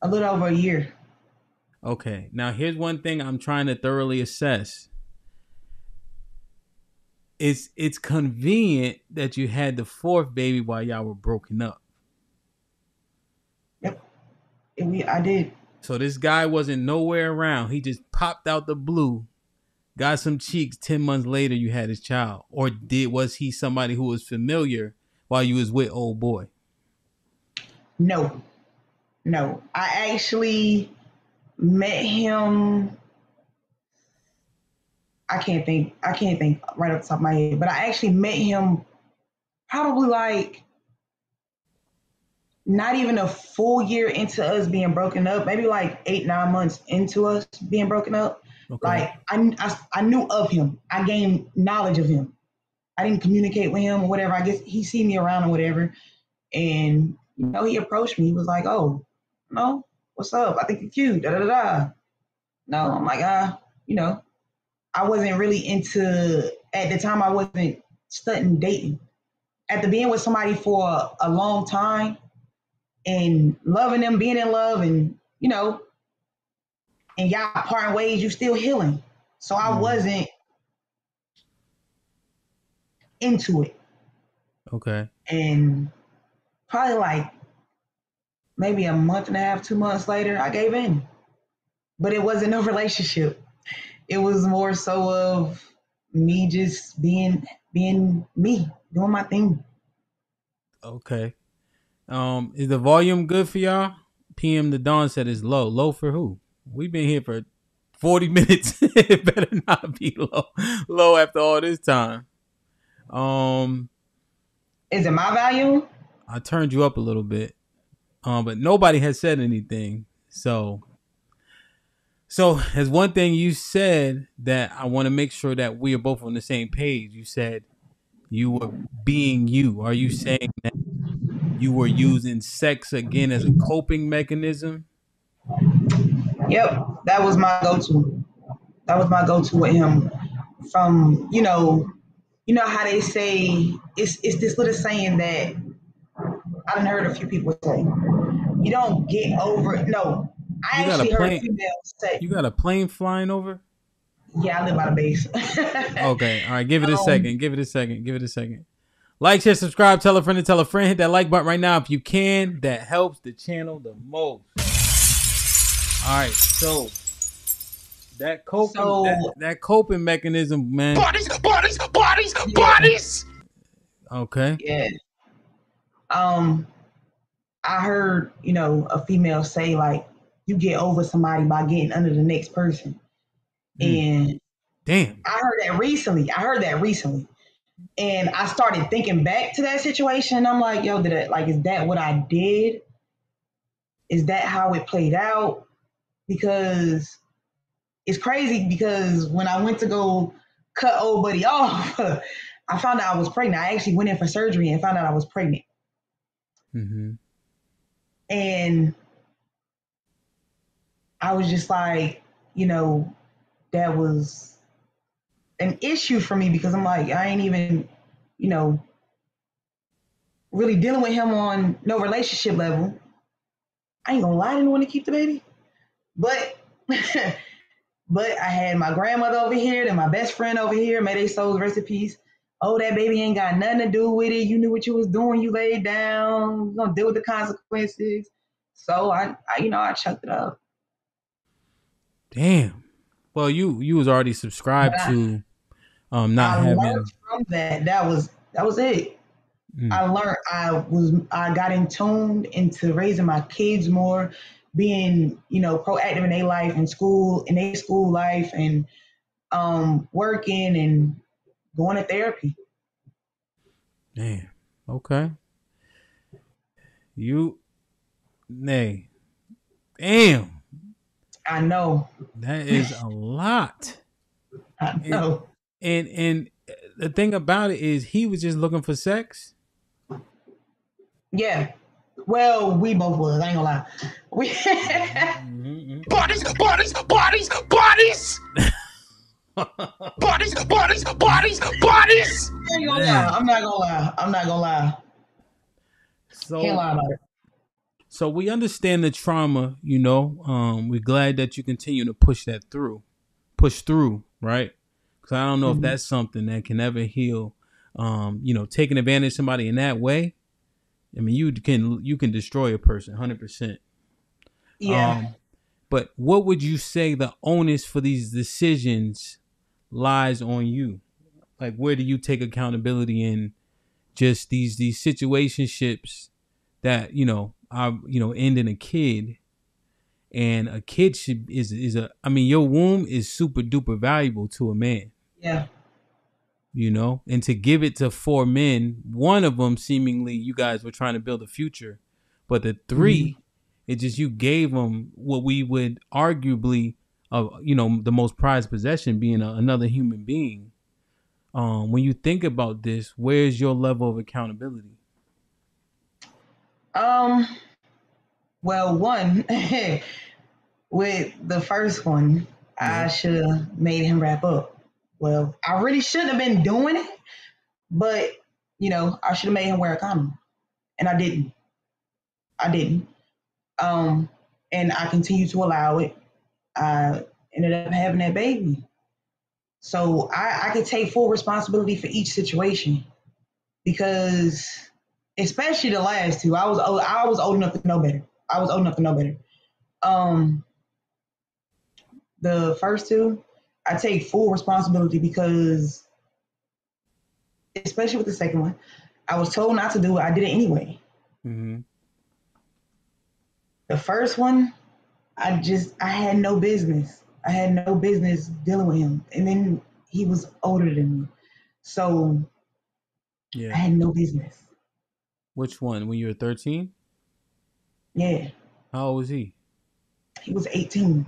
A little over a year. Okay. Now here's one thing I'm trying to thoroughly assess. It's convenient that you had the 4th baby while y'all were broken up. Yep. I did. So this guy wasn't nowhere around. He just popped out the blue, got some cheeks. 10 months later, you had his child. Or was he somebody who was familiar while you was with old boy? No. I actually met him. I can't think right off the top of my head, but I actually met him probably like not even a full year into us being broken up, maybe like 8-9 months into us being broken up. Okay. Like I knew of him. I gained knowledge of him. I didn't communicate with him or whatever. I guess he seen me around or whatever. And he approached me. He was like, "Oh, no, What's up? I think you're cute. Da da da da. No, I'm like, I wasn't really into, at the time, I wasn't studying dating. After being with somebody for a long time and loving them, being in love, and, and y'all parting ways, you still healing. So I wasn't into it. Okay. And probably like maybe a month and a half, 2 months later, I gave in. But it wasn't no relationship. It was more so of me just being me, doing my thing. Okay. Is the volume good for y'all? PM the Dawn said it's low. Low for who? We've been here for 40 minutes. It better not be low. Low after all this time. Is it my volume? I turned you up a little bit. But nobody has said anything. So there's one thing you said that I want to make sure that we are both on the same page. You said you were being you. Are you saying that you were using sex again as a coping mechanism? Yep, that was my go-to. That was my go-to with him. From how they say it's this little saying that I done heard a few people say. You don't get over it. No, I You got a actually heard plane. females say. You got a plane flying over? Yeah, I live by the base. Okay, all right. Give it a second. Give it a second. Like, share, subscribe, tell a friend to tell a friend. Hit that like button right now if you can. That helps the channel the most. All right, so that coping mechanism, man. Bodies. Okay. Yeah. I heard, a female say like, you get over somebody by getting under the next person. And damn. I heard that recently. And I started thinking back to that situation. I'm like, yo, is that what I did? Is that how it played out? Because it's crazy, because when I went to go cut old buddy off, I found out I was pregnant. I actually went in for surgery and found out I was pregnant. Mm-hmm. And I was just like, that was an issue for me, because I'm like, I ain't even, really dealing with him on no relationship level. I ain't gonna lie, I didn't want to keep the baby. But but I had my grandmother over here and my best friend over here, may they souls rest in peace. Oh, that baby ain't got nothing to do with it. You knew what you was doing. You laid down. You're gonna deal with the consequences. So I chucked it up. Damn. Well, you was already subscribed to not I having. learned from that. That was it. I learned. I got in tuned into raising my kids more, being proactive in their life, in their school life, and working and going to therapy. Damn. Okay. Damn. I know. That is a lot. I know. And the thing about it is, he was just looking for sex. Yeah. Well, we both was. I ain't gonna lie. We Bodies. I'm not gonna lie. So, can't lie about it. So we understand the trauma, we're glad that you continue to push through, right? Because I don't know if that's something that can ever heal. Taking advantage of somebody in that way. I mean, you can destroy a person 100%. Yeah. But what would you say the onus for these decisions lies on you? Like, where do you take accountability in just these situationships that are ending a kid, and a kid your womb is super duper valuable to a man. Yeah. And to give it to 4 men, one of them seemingly you guys were trying to build a future, but the 3, it's just you gave them what we would arguably, the most prized possession, being another human being. When you think about this, where's your level of accountability? Well, one with the first one, I should have made him wrap up. Well, I really shouldn't have been doing it, but I should have made him wear a condom, and I didn't. I didn't. And I continued to allow it. I ended up having that baby. So I could take full responsibility for each situation because, especially the last two, I was old enough to know better. I was old enough to know better. The first two, I take full responsibility because, especially with the second one, I was told not to do it. I did it anyway. Mm-hmm. The first one, I had no business. I had no business dealing with him. And then he was older than me. So I had no business. Which one? When you were 13? Yeah. How old was he? He was 18.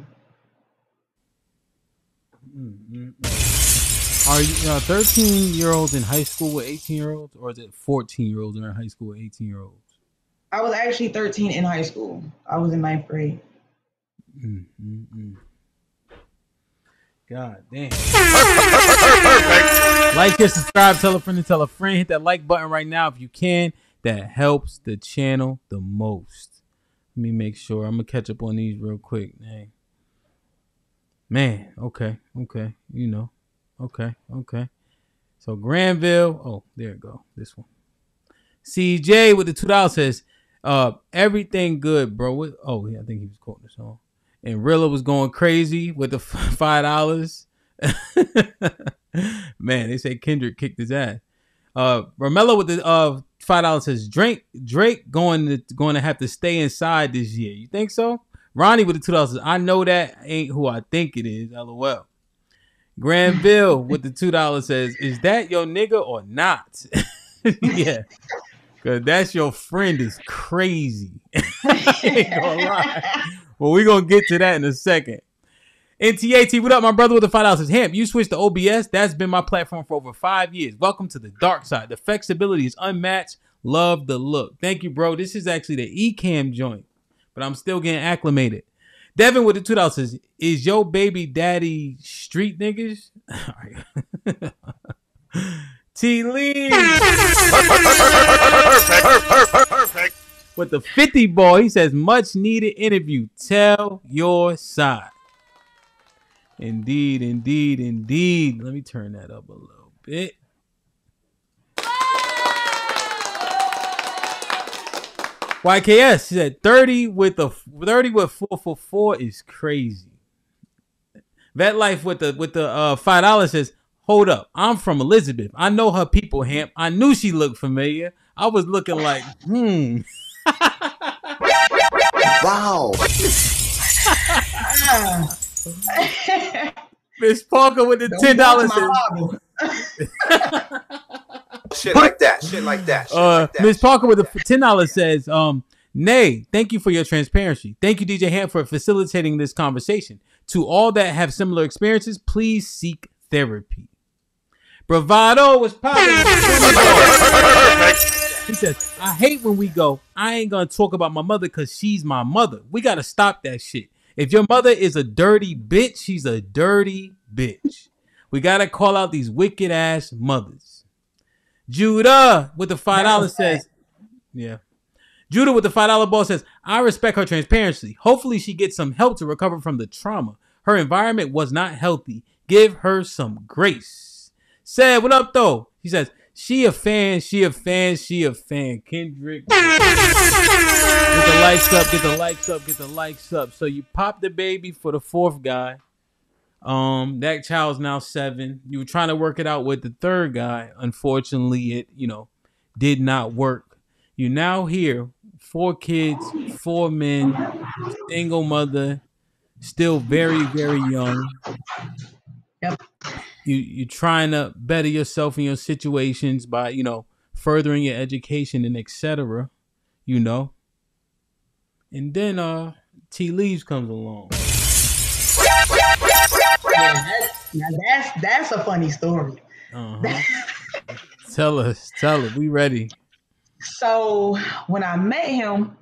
Are you 13-year-olds in high school with 18-year-olds, or is it 14-year-olds in high school with 18-year-olds? I was actually 13 in high school. I was in 9th grade. God damn. Like and subscribe, tell a friend to tell a friend. Hit that like button right now if you can. That helps the channel the most. Let me make sure. I'm going to catch up on these real quick. Hey. Man, okay. Okay. So Granville. Oh, there it go. This one. CJ with the $2 says, everything good, bro. Oh, yeah, I think he was quoting the song. And Rilla was going crazy with the $5. Man, they say Kendrick kicked his ass. Romello with the $5 says Drake going to have to stay inside this year. You think so? Ronnie with the $2 says, I know that ain't who I think it is. LOL. Granville with the $2 says, is that your nigga or not? Yeah. Cause that's your friend is crazy. I ain't gonna lie. Well, we're gonna get to that in a second. NTAT, what up, my brother with the $5 says, Hamp, you switched to OBS. That's been my platform for over 5 years. Welcome to the dark side. The flexibility is unmatched. Love the look. Thank you, bro. This is actually the Ecamm joint, but I'm still getting acclimated. Devin with the $2 says, is your baby daddy street niggas? All right. T. Lee. Perfect. With the 50 boy, he says, much needed interview. Tell your side. Indeed. Let me turn that up a little bit. YKS, he said 30 with 444 is crazy. Vet Life with the $5 says, hold up, I'm from Elizabeth. I know her people, Hamp. I knew she looked familiar. I was looking like, Wow. Miss Parker with the $10 says, Shit like that. Miss Parker with the $10 says, Nay, thank you for your transparency. Thank you, DJ Hamp, for facilitating this conversation. To all that have similar experiences, please seek therapy. Bravado was popping. He says, I hate when we go, I ain't gonna talk about my mother because she's my mother. We gotta stop that shit. If your mother is a dirty bitch, she's a dirty bitch. We gotta call out these wicked ass mothers. Judah with the $5 says, yeah. Judah with the $5 ball says, I respect her transparency. Hopefully she gets some help to recover from the trauma. Her environment was not healthy. Give her some grace. Said, what up though? He says, she a fan. Kendrick. Get the likes up. So you pop the baby for the fourth guy. That child's now 7. You were trying to work it out with the third guy. Unfortunately, it, did not work. You're now here, 4 kids, 4 men, single mother, still very, very young. Yep. You're trying to better yourself in your situations by, furthering your education and etc. And then T Leaves comes along. Yeah, that's a funny story. Tell it. We ready. So when I met him,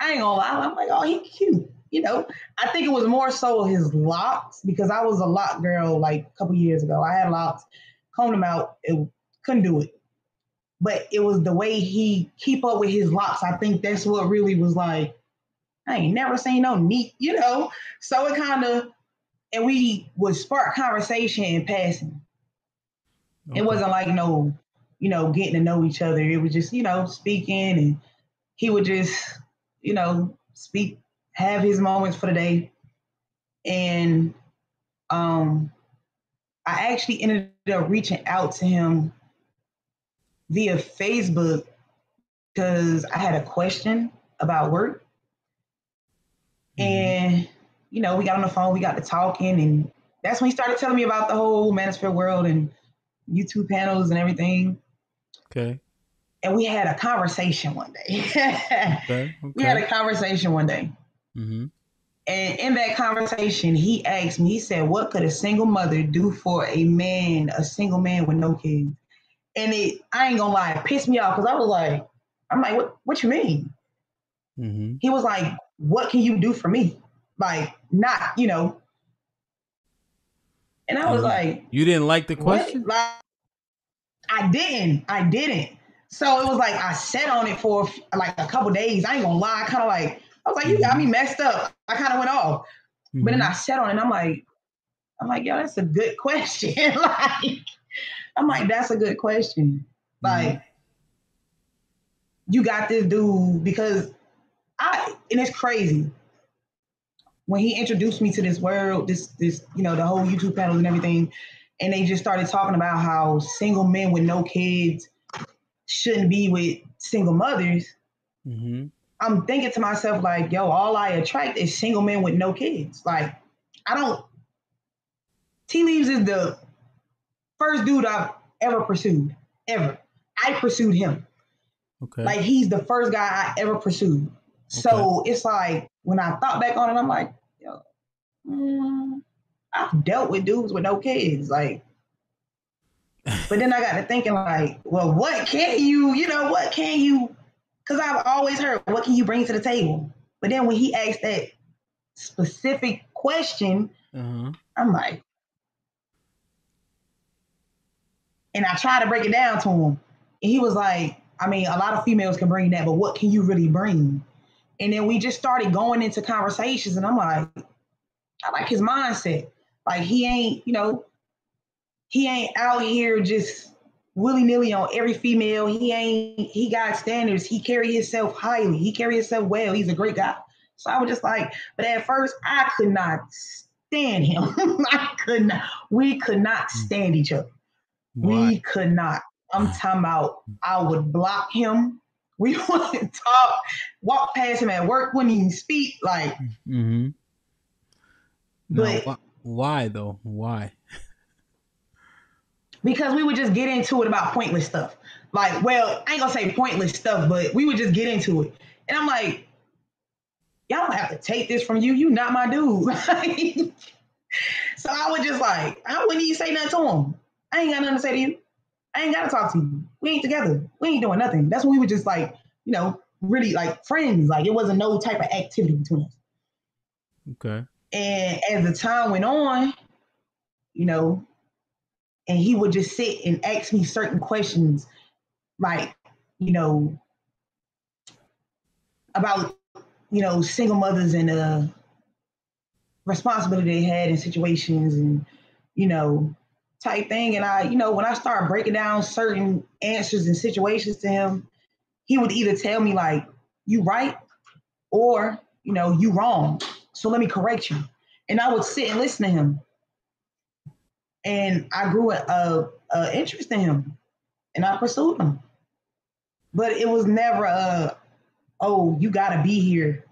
I ain't gonna lie. I'm like, oh, he cute. You know, I think it was more so his locks because I was a lock girl like a couple years ago. I had locks, combed them out, it couldn't do it. But it was the way he keep up with his locks. I think that's what really was like, I ain't never seen no neat, you know? So it kind of, and we would spark conversation in passing. Okay. It wasn't like no, you know, getting to know each other. It was just, you know, speaking, and he would just, you know, speak, have his moments for the day. And I actually ended up reaching out to him via Facebook because I had a question about work. And, you know, we got on the phone, we got to talking, and that's when he started telling me about the whole manosphere world and YouTube panels and everything. Okay. And we had a conversation one day. Okay. We had a conversation one day. Mm-hmm. And in that conversation, he asked me, he said, what could a single mother do for a single man with no kids? And I ain't gonna lie, it pissed me off because I was like, I'm like, what you mean? Mm-hmm. He was like, what can you do for me? Like, not, you know. And I was like, you didn't like the question? Like, I didn't. So it was like, I sat on it for like a couple days. I ain't gonna lie. I was like, you got me messed up. I kind of went off. Mm-hmm. But then I sat on it and I'm like, yo, that's a good question. I'm like, that's a good question. Like, you got this dude because and it's crazy. When he introduced me to this world, this, you know, the whole YouTube panels and everything, and they just started talking about how single men with no kids shouldn't be with single mothers. Mm-hmm. I'm thinking to myself, like, yo, all I attract is single men with no kids. Like, T Leaves is the first dude I've ever pursued, ever. I pursued him. Okay. Like, he's the first guy I ever pursued. Okay. So it's like, when I thought back on it, I'm like, yo, I've dealt with dudes with no kids. Like, but then I got to thinking, like, well, what can you, because I've always heard, what can you bring to the table? But then when he asked that specific question, I'm like, and I tried to break it down to him. And he was like, I mean, a lot of females can bring that, but what can you really bring? And then we just started going into conversations, and I'm like, I like his mindset. Like, he ain't out here just willy-nilly on every female. He got standards. He carry himself highly. He carry himself well. He's a great guy. So I was just like, but at first I could not stand him. We could not stand each other. Why? We could not. I'm talking about, I would block him. We wouldn't talk, walk past him at work, wouldn't even speak. Like, but why though? Why? Because we would just get into it about pointless stuff. Like, well, I ain't gonna say pointless stuff, but we would just get into it. And I'm like, y'all don't have to take this from you. You not my dude. So I would just like, I wouldn't even say nothing to him. I ain't got nothing to say to you. I ain't got to talk to you. We ain't together. We ain't doing nothing. That's when we were just like, really like friends. Like, it wasn't no type of activity between us. Okay. And as the time went on, and he would just sit and ask me certain questions, like, about, single mothers and the responsibility they had in situations and, type thing. And I, when I started breaking down certain answers and situations to him, he would either tell me like, you right, or, you wrong. So let me correct you. And I would sit and listen to him. And I grew a interest in him, and I pursued him. But it was never oh, you gotta be here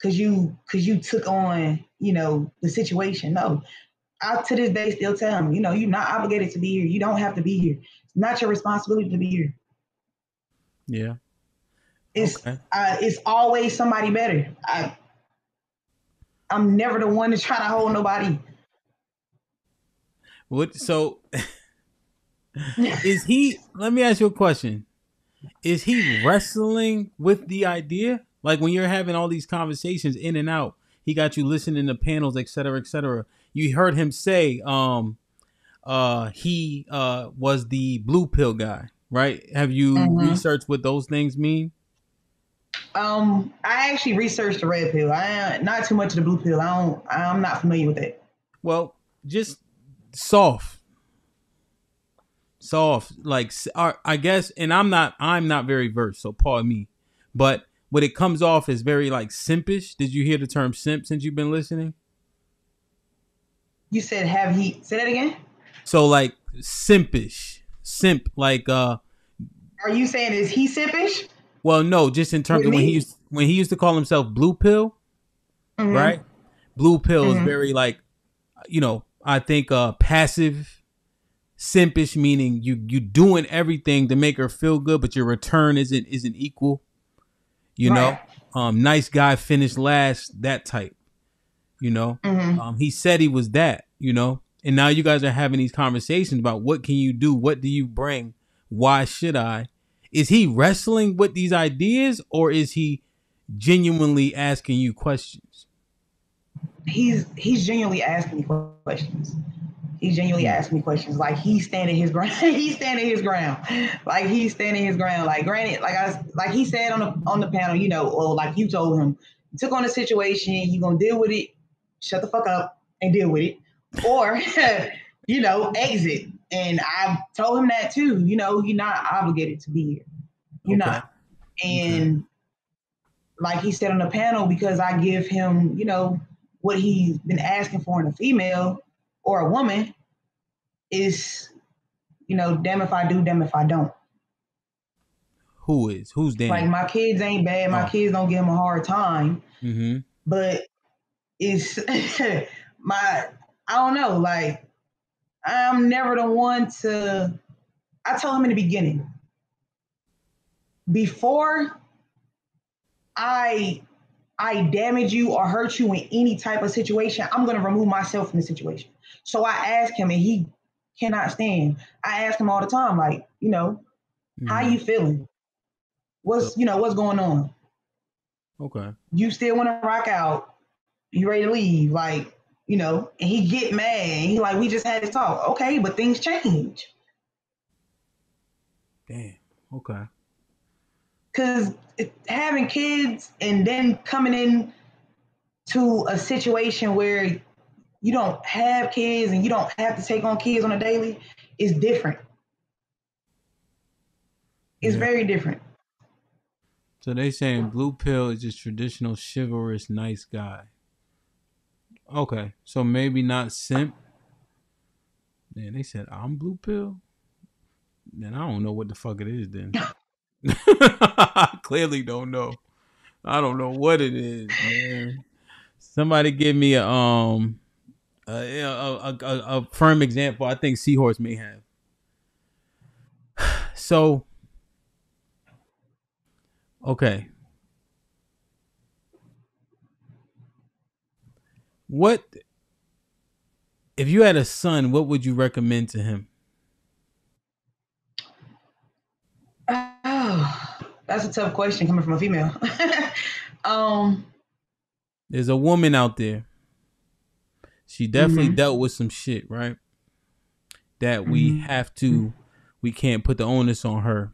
because you took on, the situation. No. I to this day still tell him, you're not obligated to be here. You don't have to be here. It's not your responsibility to be here. Yeah. It's always somebody better. I'm never the one to try to hold nobody. So is he, let me ask you a question. Is he wrestling with the idea? Like when you're having all these conversations in and out, he got you listening to panels, et cetera, et cetera. You heard him say, he was the blue pill guy, right? Have you researched what those things mean? I actually researched the red pill. Not too much of the blue pill. I'm not familiar with that. Well, just soft, like I guess. And I'm not very versed, so pardon me. But what it comes off is very like simpish. Did you hear the term simp since you've been listening? You said say that again? So like simpish, simp, like Are you saying is he simpish? Well, no, just in terms of when he used to call himself blue pill, right? Blue pill is very like, I think passive, simpish, meaning you doing everything to make her feel good, but your return isn't equal. Know, nice guy finished last, that type. He said he was that. And now you guys are having these conversations about what can you do, what do you bring, why should I? Is he wrestling with these ideas, or is he genuinely asking you questions? He's genuinely asking me questions. He's genuinely asking me questions. Like he's standing his ground. He's standing his ground. Like he's standing his ground. Like granted, like he said on the panel, or like you told him, you took on a situation, you gonna deal with it. Shut the fuck up and deal with it, or exit. And I told him that too. You're not obligated to be here. You're not. And like he said on the panel, because I give him, what he's been asking for in a female or a woman is, damn if I do, damn if I don't. Who's damn? Like my kids ain't bad. My kids don't give him a hard time. But it's I don't know. Like I'm never the one to. I told him in the beginning. Before I damage you or hurt you in any type of situation, I'm going to remove myself from the situation. So I ask him, and he cannot stand. I ask him all the time, like, how you feeling? What's going on? Okay. You still want to rock out? You ready to leave? Like, and he get mad. And he like, we just had this talk. Okay, but things change. Damn. Okay. Because having kids and then coming in to a situation where you don't have kids and you don't have to take on kids on a daily is different. It's very different. So they saying blue pill is just traditional chivalrous nice guy. Okay, so maybe not simp. Man, they said I'm blue pill. Then I don't know what the fuck it is then. I clearly don't know. I don't know what it is, man. Somebody give me a firm example. I think Seahorse may have. So, okay. What if you had a son? What would you recommend to him? Oh, that's a tough question coming from a female. There's a woman out there. She definitely dealt with some shit, right? That we can't put the onus on her.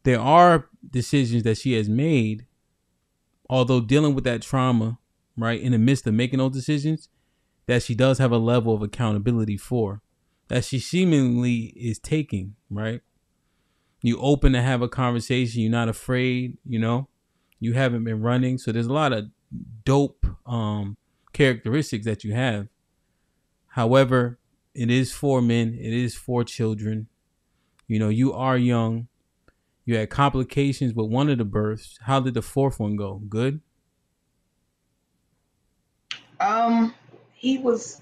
There are decisions that she has made, although dealing with that trauma, right, in the midst of making those decisions, that she does have a level of accountability for, that she seemingly is taking, right? You open to have a conversation. You're not afraid, you haven't been running. So there's a lot of dope characteristics that you have. However, it is for men. It is for children. You are young. You had complications with one of the births. How did the fourth one go? Good? He's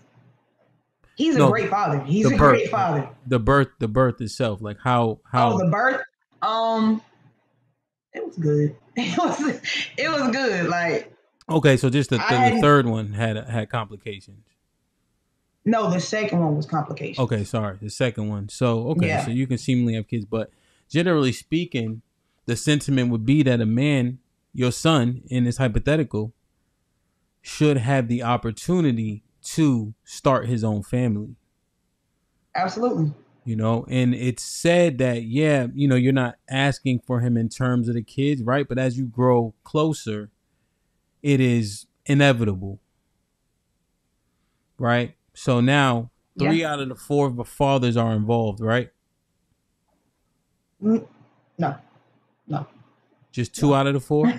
a great father. He's a great father. The birth itself, like how Oh, the birth? It was good. It was good. Like, okay, so just the third one had complications. No, the second one was complications. Okay, sorry, the second one. So so you can seemingly have kids, but generally speaking, the sentiment would be that a man, your son in this hypothetical should have the opportunity to start his own family. Absolutely. You know, and it's said that, yeah, you know, you're not asking for him in terms of the kids, right? But as you grow closer, it is inevitable, right? So now 3 Yeah. out of the 4 of the fathers are involved, right? No, no, Just 2 no, out of the 4?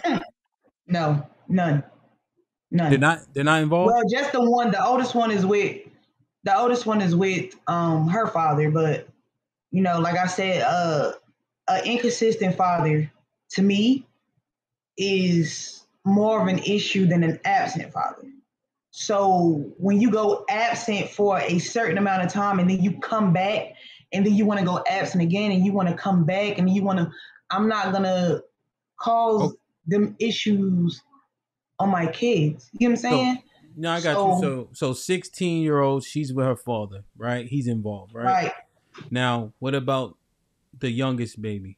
no, none, They're none. not involved? Well, just the one. The oldest one is with her father, but you know, like I said, an inconsistent father to me is more of an issue than an absent father. So when you go absent for a certain amount of time and then you come back and then you want to go absent again and you want to come back and you want to, I'm not gonna cause Oh, them issues on my kids. You know what I'm so saying? no, I got you. So, So 16-year-old, she's with her father, right? He's involved, right? right. Now, what about the youngest baby?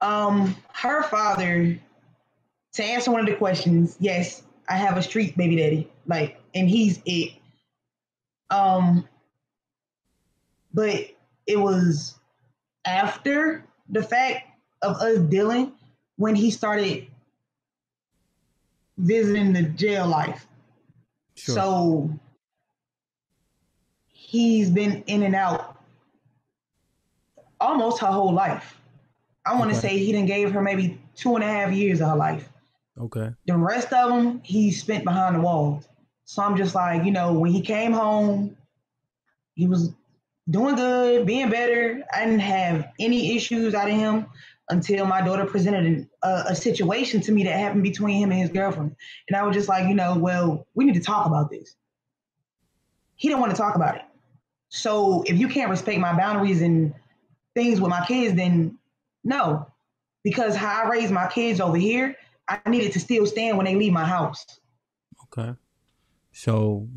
Her father, to answer one of the questions, yes, I have a street baby daddy, like, and he's it. Um, but it was after the fact of us dealing when he started visiting the jail life. Sure. So he's been in and out almost her whole life. I want to Okay. say he done gave her maybe 2.5 years of her life. Okay. The rest of them he spent behind the walls. So I'm just like, you know, when he came home, he was doing good, being better. I didn't have any issues out of him until my daughter presented a situation to me that happened between him and his girlfriend. And I was just like, you know, well, we need to talk about this. He didn't want to talk about it. So if you can't respect my boundaries and things with my kids, then no. Because how I raised my kids over here, I needed to still stand when they leave my house. Okay. So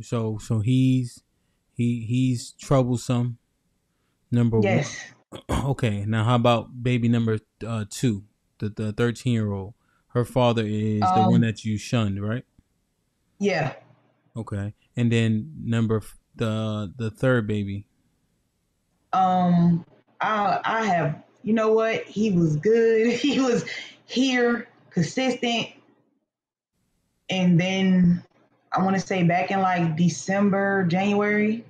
he's troublesome. Number one. Yes. Okay. Now how about baby number 2, the 13-year-old? Her father is the one Um, that you shunned, right? yeah. Okay. And then the third baby. Um, I have, you know what? He was good. He was here, consistent. And then I want to say back in like December, January,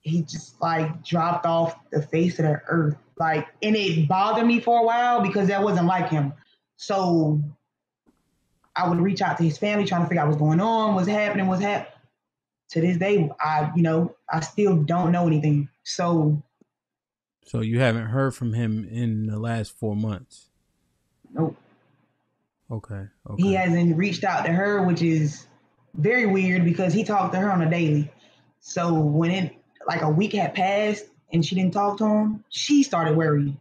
he just like dropped off the face of the earth. Like, and it bothered me for a while because that wasn't like him. So I would reach out to his family trying to figure out what's going on, what's happening. To this day, I still don't know anything. So So you haven't heard from him in the last 4 months. nope. Okay. He Okay. hasn't reached out to her, which is very weird because he talked to her on a daily. So when it like a week had passed and she didn't talk to him, she started worrying.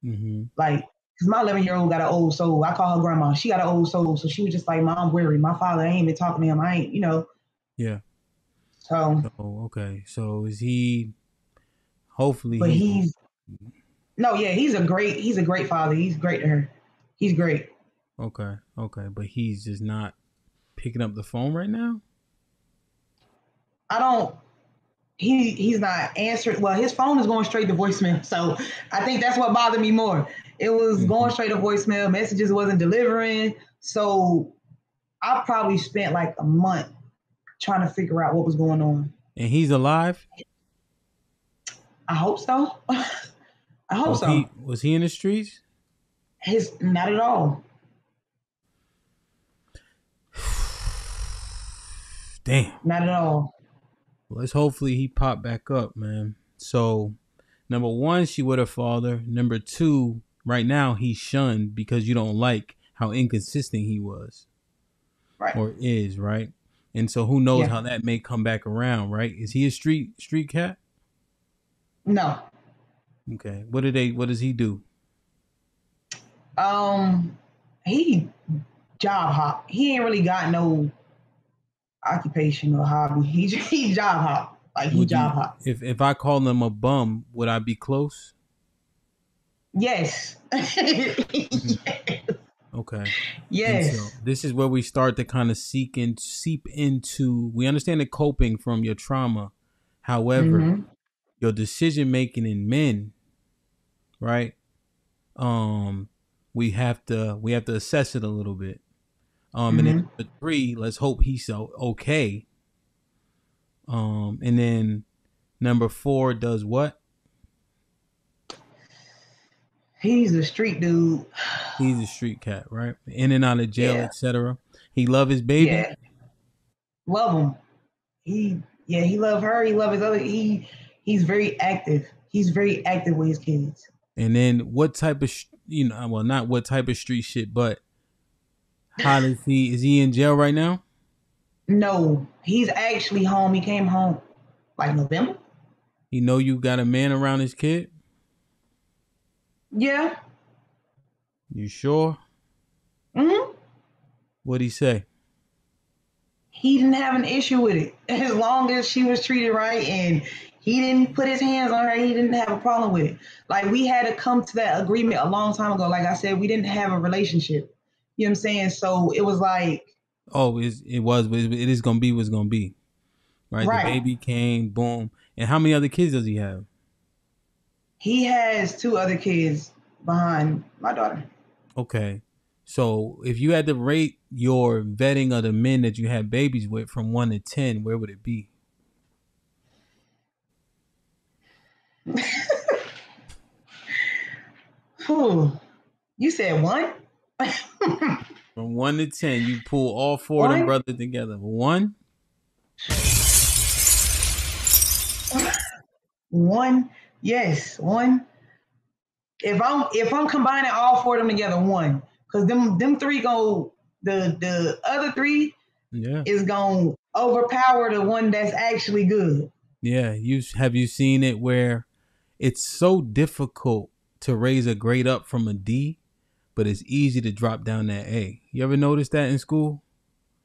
Mm-hmm. Like, because my 11-year-old got an old soul. I call her grandma. She got an old soul. So she was just like, Mom, worried. My father ain't been talking to him. I ain't, you know. Yeah. So, Oh, okay. So is he? Hopefully but he's he's no, yeah, he's a great father. He's great to her. He's great. okay. Okay, but he's just not picking up the phone right now. I don't he's not answering. Well, his phone is going straight to voicemail. So I think that's what bothered me more. It was Mm-hmm. going straight to voicemail. Messages wasn't delivering. So I probably spent like a month trying to figure out what was going on. And he's alive. I hope so. I hope Was so. he in the streets? His not at all. Damn. Not at all. Let's hopefully he pop back up, man. So, number one, she with her father. Number two, right now he's shunned because you don't like how inconsistent he was Right. or is, right? And so who knows Yeah. how that may come back around, right? Is he a street cat? No. Okay. What does he do? He job hop. He ain't really got no occupation or hobby. He job hop. Like he Would job you hop. if I call him a bum, would I be close? Yes. Okay. And so Yes. this is where we start to kind of seep into. We understand the coping from your trauma. However, Mm-hmm. your decision making in men, right? Um, we have to assess it a little bit. And then Mm-hmm. number three, let's hope he's so okay. And then number four does what? He's a street dude. He's a street cat, right? In and out of jail, Yeah. etc. He love his baby. Yeah. Love him. He love her. He love his other. He's very active. He's very active with his kids. And then what type of well, not what type of street shit, but how does he? Is he in jail right now? No, he's actually home. He came home like November. He know you got a man around his kid. Yeah. You sure? Mm-hmm. What'd he say? He didn't have an issue with it as long as she was treated right and he didn't put his hands on her. He didn't have a problem with it. Like we had to come to that agreement a long time ago. Like I said, we didn't have a relationship. You know what I'm saying? So it was like, Oh, it is gonna be what's gonna be, right? The right. baby came, boom. And how many other kids does he have? He has 2 other kids behind my daughter. Okay. So if you had to rate your vetting of the men that you had babies with from 1 to 10, where would it be? Whew. You said 1? From 1 to 10, you pull all 4 of them 1? brothers together. 1? 1? Yes, 1. If I'm combining all 4 of them together, 1. Because them 3 go the other 3 Yeah. is gonna overpower the one that's actually good. Yeah. Have you seen it where it's so difficult to raise a grade up from a D, but it's easy to drop down that A? You ever notice that in school?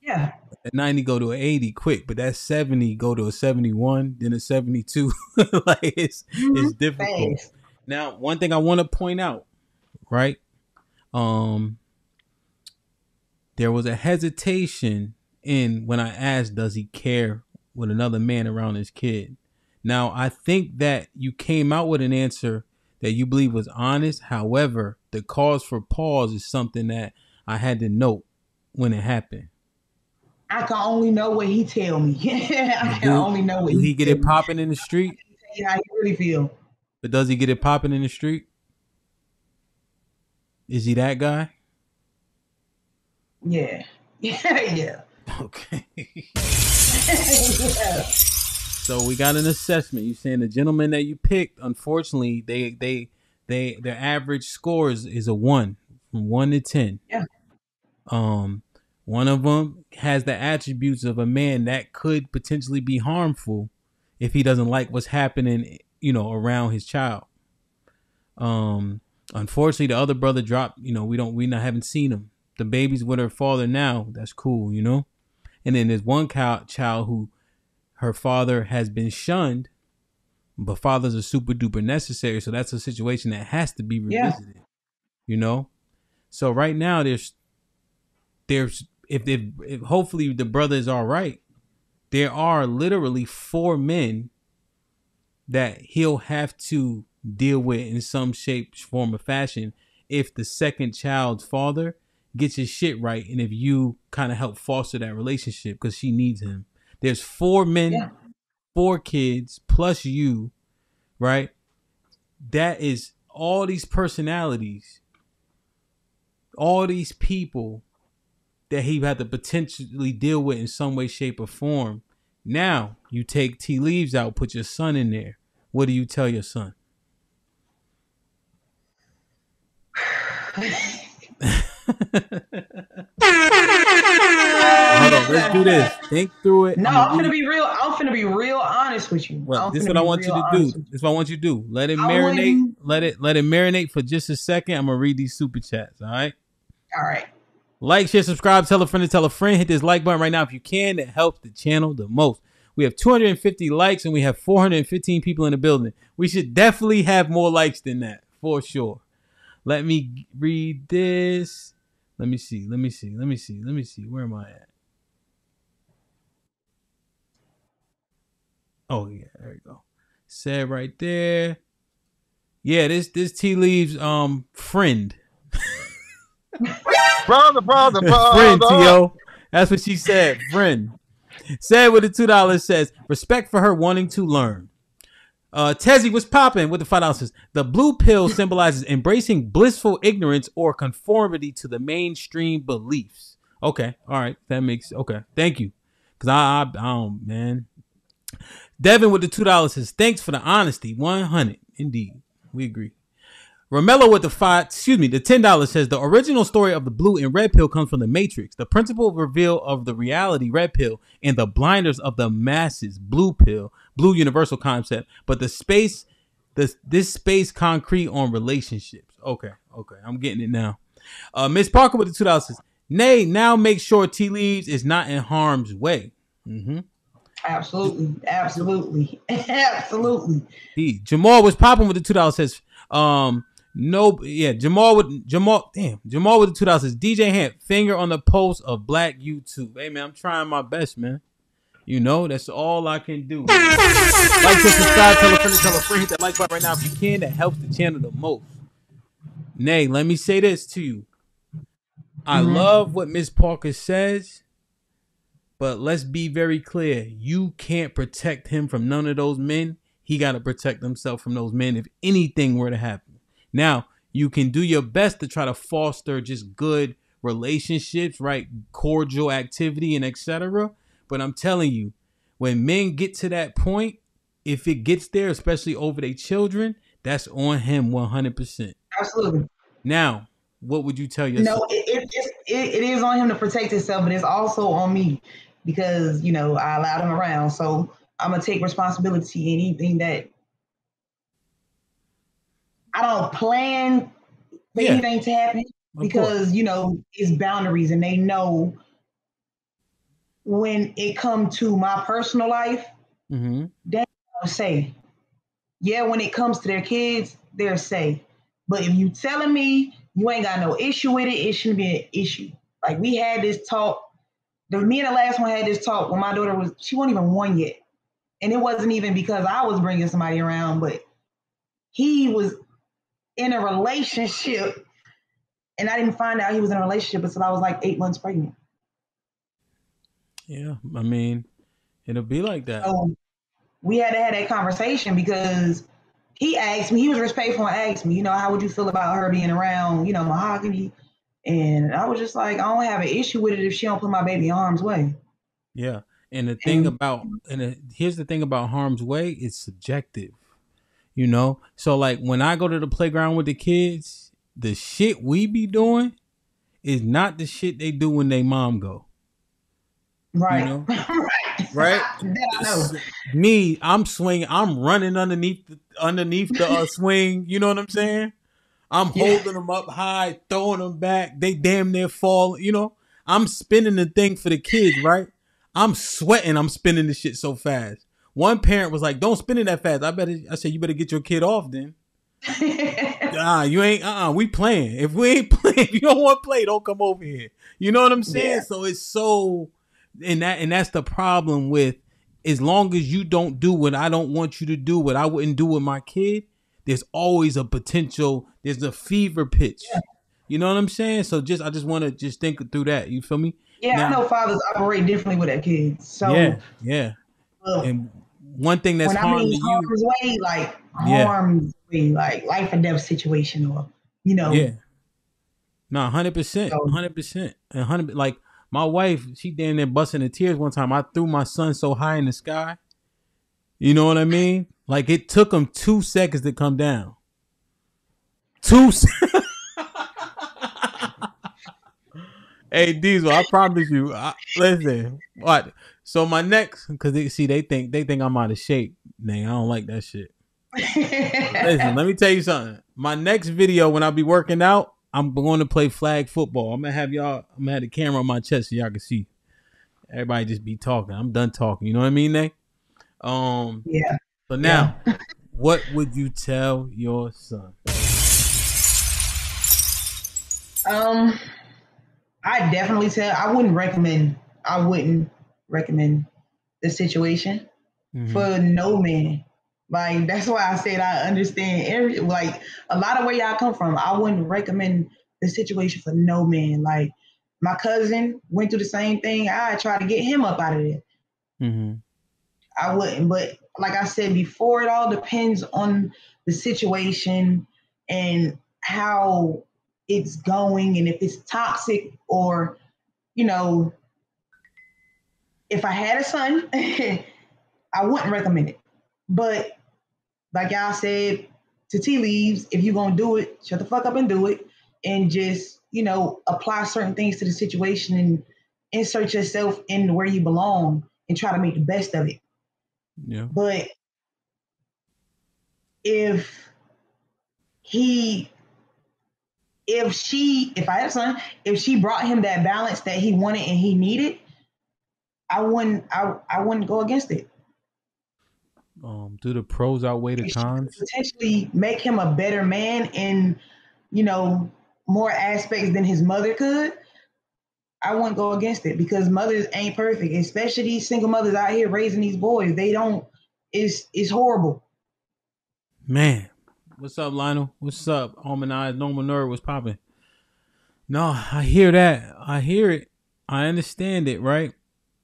Yeah. At 90 go to an 80 quick, but that 70 go to a 71, then a 72. Like it's difficult. Thanks. Now, one thing I want to point out, right? There was a hesitation in when I asked, does he care with another man around his kid? Now, I think that you came out with an answer that you believe was honest. However, the cause for pause is something that I had to note when it happened. I can only know what he tell me. I can only know what Do he get tell it popping in the street? me. How he really feel. But does he get it popping in the street? Is he that guy? Yeah. Yeah. Okay. Yeah. So we got an assessment. You saying the gentleman that you picked, unfortunately, their average score is a 1 from 1 to 10. Yeah. One of them has the attributes of a man that could potentially be harmful if he doesn't like what's happening, around his child. Unfortunately, the other brother dropped. Haven't seen him. The baby's with her father now. That's cool, And then there's one child who her father has been shunned, but fathers are super duper necessary. So that's a situation that has to be revisited, So right now there's if hopefully the brother is all right, there are literally 4 men that he'll have to deal with in some shape, form, or fashion if the second child's father gets his shit right and if you kind of help foster that relationship because she needs him. There's 4 men, 4 kids, plus you, right? That is all these personalities, all these people that he had to potentially deal with in some way, shape, or form. Now you take tea leaves out, put your son in there. What do you tell your son? Hold on, let's do this. Think through it. No, I'm finna be real. I'm finna be real honest with you. Well, this is what I want you to do. This is what I want you to do. Let it marinate. Let it marinate for just a second. I'm gonna read these super chats. All right. All right. Like, share, subscribe, tell a friend to tell a friend. Hit this like button right now if you can. It helps the channel the most. We have 250 likes and we have 415 people in the building. We should definitely have more likes than that, for sure. Let me read this. Let me see. Where am I at? Oh yeah, there we go. Said right there. Yeah, this tea leaves friend. brother. Friend, T.O. That's what she said. Friend. Said with the $2 says, respect for her wanting to learn. Tezzy was popping with the $5. The blue pill symbolizes embracing blissful ignorance or conformity to the mainstream beliefs. Okay, all right, that makes okay. Thank you, cause I don't, man. Devin with the $2 says, thanks for the honesty. 100, indeed, we agree. Romello with the $10 says the original story of the blue and red pill comes from the Matrix. The principal reveal of the reality red pill and the blinders of the masses blue pill, blue universal concept. But this space concrete on relationships. Okay, I'm getting it now. Miss Parker with the $2 says, nay, now make sure tea leaves is not in harm's way. Mm-hmm. Absolutely. Jamal was popping with the $2 says, no, yeah, Jamal with the $2 says, DJ Hamp, finger on the pulse of black YouTube. Hey man, I'm trying my best, man. You know, that's all I can do. Like, subscribe, tell a friend, hit that like button right now if you can. That helps the channel the most. Nay, let me say this to you. I love what Miss Parker says, but let's be very clear. You can't protect him from none of those men. He got to protect himself from those men if anything were to happen. Now, you can do your best to try to foster just good relationships, right? Cordial activity and etc. But I'm telling you, when men get to that point, if it gets there, especially over their children, that's on him 100%. Absolutely. Now, what would you tell yourself? No, it is on him to protect himself, but it's also on me because, you know, I allowed him around. So I'm going to take responsibility in anything that I don't plan for anything to happen because, you know, it's boundaries and they know when it comes to my personal life, they don't say. Yeah, when it comes to their kids, they're safe. But if you telling me you ain't got no issue with it, it shouldn't be an issue. Like we had this talk. Me and the last one had this talk when my daughter she wasn't even 1 yet. And it wasn't even because I was bringing somebody around, but he was in a relationship and I didn't find out he was in a relationship until I was like 8 months pregnant. Yeah, I mean, it'll be like that. So we had to have that conversation because he was respectful and asked me, you know, how would you feel about her being around, you know, mahogany? And I was just like, I don't have an issue with it if she don't put my baby in harm's way. Yeah. And here's the thing about harm's way, it's subjective. You know? So like when I go to the playground with the kids, the shit we be doing is not the shit they do when they mom go. Right. You know? Right? I know. Me, I'm swinging, I'm running underneath the swing, you know what I'm saying? I'm holding them up high, throwing them back. They damn near fall, you know? I'm spinning the thing for the kids, right? I'm sweating, I'm spinning the shit so fast. One parent was like, don't spin it that fast. I said, you better get your kid off then. You ain't, we playing. If we ain't playing, if you don't want to play, don't come over here. You know what I'm saying? Yeah. So it's so, and that's the problem with, as long as you don't do what I don't want you to do, what I wouldn't do with my kid, there's always a potential, there's a fever pitch. Yeah. You know what I'm saying? So I just want to just think through that. You feel me? Yeah, now, I know fathers operate differently with their kids. So yeah. And one thing that's harming you, harm's way, like life and death situation, or you know. Yeah. No, 100%, 100%, 100. Like my wife, she damn near busting in tears one time. I threw my son so high in the sky. You know what I mean? Like it took him 2 seconds to come down. 2 seconds. Hey Diesel, I promise you. Listen, what? So my next, because they think I'm out of shape. Dang, I don't like that shit. Listen, let me tell you something. My next video, when I be working out, I'm going to play flag football. I'm gonna have the camera on my chest so y'all can see. Everybody just be talking. I'm done talking. You know what I mean, Nate? Yeah. So now, what would you tell your son? I definitely tell. I wouldn't recommend. I wouldn't recommend the situation Mm-hmm. for no man. Like that's why I said I understand every like a lot of where y'all come from. I wouldn't recommend the situation for no man. Like my cousin went through the same thing. I tried to get him up out of there. Mm-hmm. I wouldn't, but like I said before, it all depends on the situation and how it's going, and if it's toxic or you know, if I had a son, I wouldn't recommend it. But like y'all said, to tea leaves, if you're gonna do it, shut the fuck up and do it, and just apply certain things to the situation and insert yourself in where you belong and try to make the best of it. Yeah. But if he, if I had a son, if she brought him that balance that he wanted and he needed, I wouldn't go against it. Do the pros outweigh the If she could cons? potentially make him a better man in, you know, more aspects than his mother could, I wouldn't go against it because mothers ain't perfect, especially these single mothers out here raising these boys. They don't. It's horrible. Man, what's up, Lionel? What's up? Harmonized Normal Nerd was popping. No, I hear that. I hear it. I understand it, right?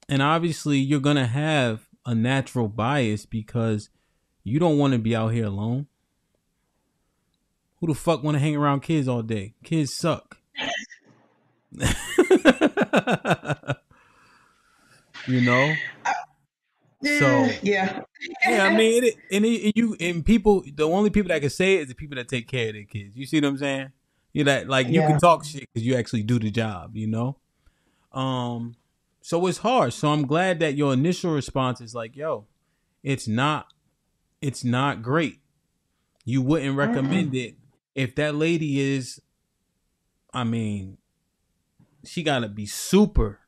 And obviously, you're gonna have a natural bias because you don't want to be out here alone. Who the fuck want to hang around kids all day? Kids suck. You know. So Yeah. yeah, I mean, and people. The only people that can say it is the people that take care of their kids. You see what I'm saying? You that like you can Yeah. talk shit because you actually do the job. You know. So it's hard. So I'm glad that your initial response is like, "Yo, it's not, it's not great. You wouldn't Mm-mm. recommend it if that lady is. I mean, she gotta be super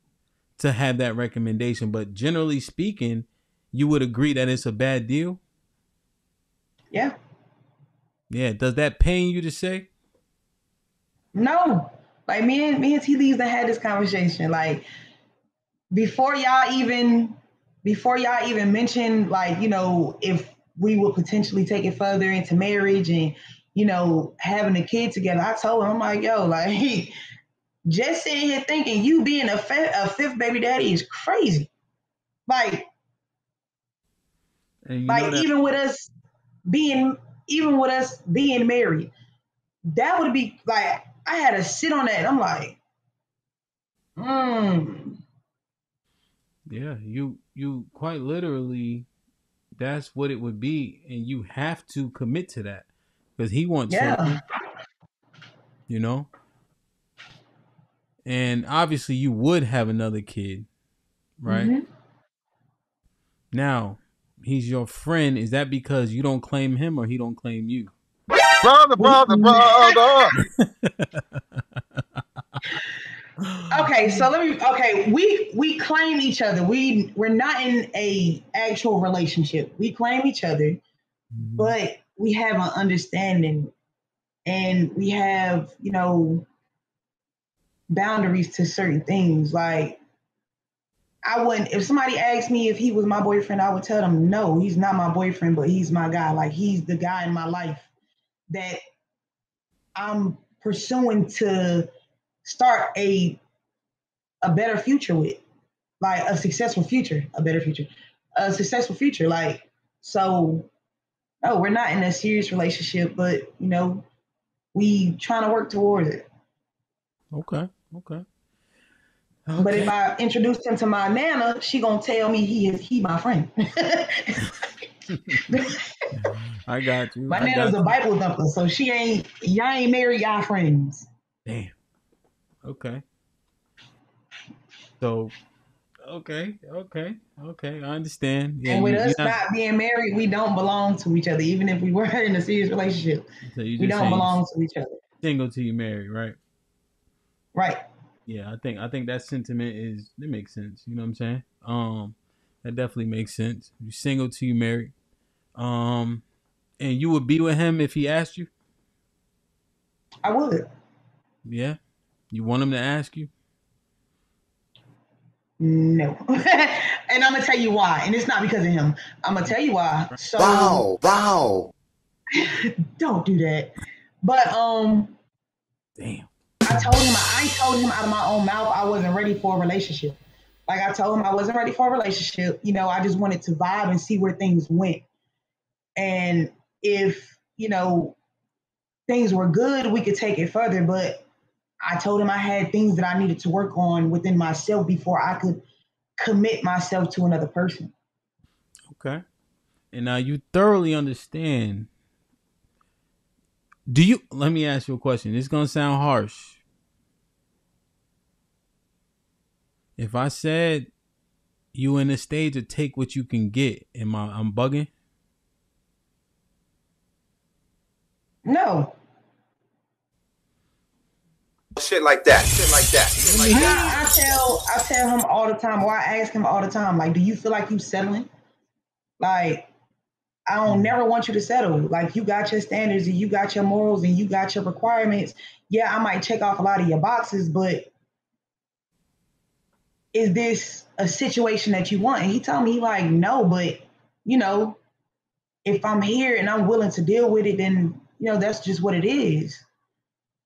to have that recommendation. But generally speaking, you would agree that it's a bad deal. Yeah. Yeah. Does that pain you to say? No. Like me and T Leaves that had this conversation. Like before y'all even before y'all even mentioned like if we would potentially take it further into marriage and having a kid together, I told him I'm like like just sitting here thinking you being a fifth baby daddy is crazy. Like And you know like that. being even with us being married, that would be like I had to sit on that and I'm like, mm, Yeah. You quite literally. That's what it would be, and you have to commit to that because he wants yeah. children. You know. And obviously, you would have another kid, right? Hmm. Now, he's your friend. Is that because you don't claim him or he don't claim you? Brother, We brother, brother. okay, so we claim each other. We're not in a actual relationship. We claim each other, Mhm. but we have an understanding and we have, boundaries to certain things. Like I wouldn't if somebody asked me if he was my boyfriend, I would tell them no, he's not my boyfriend, but he's my guy. Like he's the guy in my life that I'm pursuing to start a better future with. Like a successful future, a better future, a successful future. Like, so, no, we're not in a serious relationship, but we trying to work towards it. Okay. Okay. But if Okay. I introduce him to my nana, she gonna tell me he my friend. I got you. My I nana's got a you. Bible thumper, so y'all ain't married, y'all friends. Damn. Okay. So okay. Okay. Okay. I understand. Yeah. And with You're us not. not being married, we don't belong to each other. Even if we were in a serious relationship, So you we just don't saying you belong to each other. single till you married, right? Right. Yeah. I think that sentiment is it makes sense. You know what I'm saying? That definitely makes sense. You single till you married. Um, and you would be with him if he asked you. I would. Yeah. You want him to ask you? No. And I'm gonna tell you why. And it's not because of him. I'm gonna tell you why. So Wow. don't do that. But Damn. I told him out of my own mouth I wasn't ready for a relationship. Like I told him I wasn't ready for a relationship. You know, I just wanted to vibe and see where things went. And if, you know, things were good, we could take it further. But I told him I had things that I needed to work on within myself before I could commit myself to another person. Okay. And now you thoroughly understand. Let me ask you a question. It's going to sound harsh. If I said you in a stage of take what you can get, I'm bugging? No. Shit like that. Shit like that. Shit like that. I tell him all the time, or I ask him all the time, like, do you feel like you settling? Like, I don't never want you to settle. Like, you got your standards and you got your morals and you got your requirements. Yeah, I might check off a lot of your boxes, but is this a situation that you want? And he told me, like, no, but, you know, if I'm here and I'm willing to deal with it, then, you know, that's just what it is.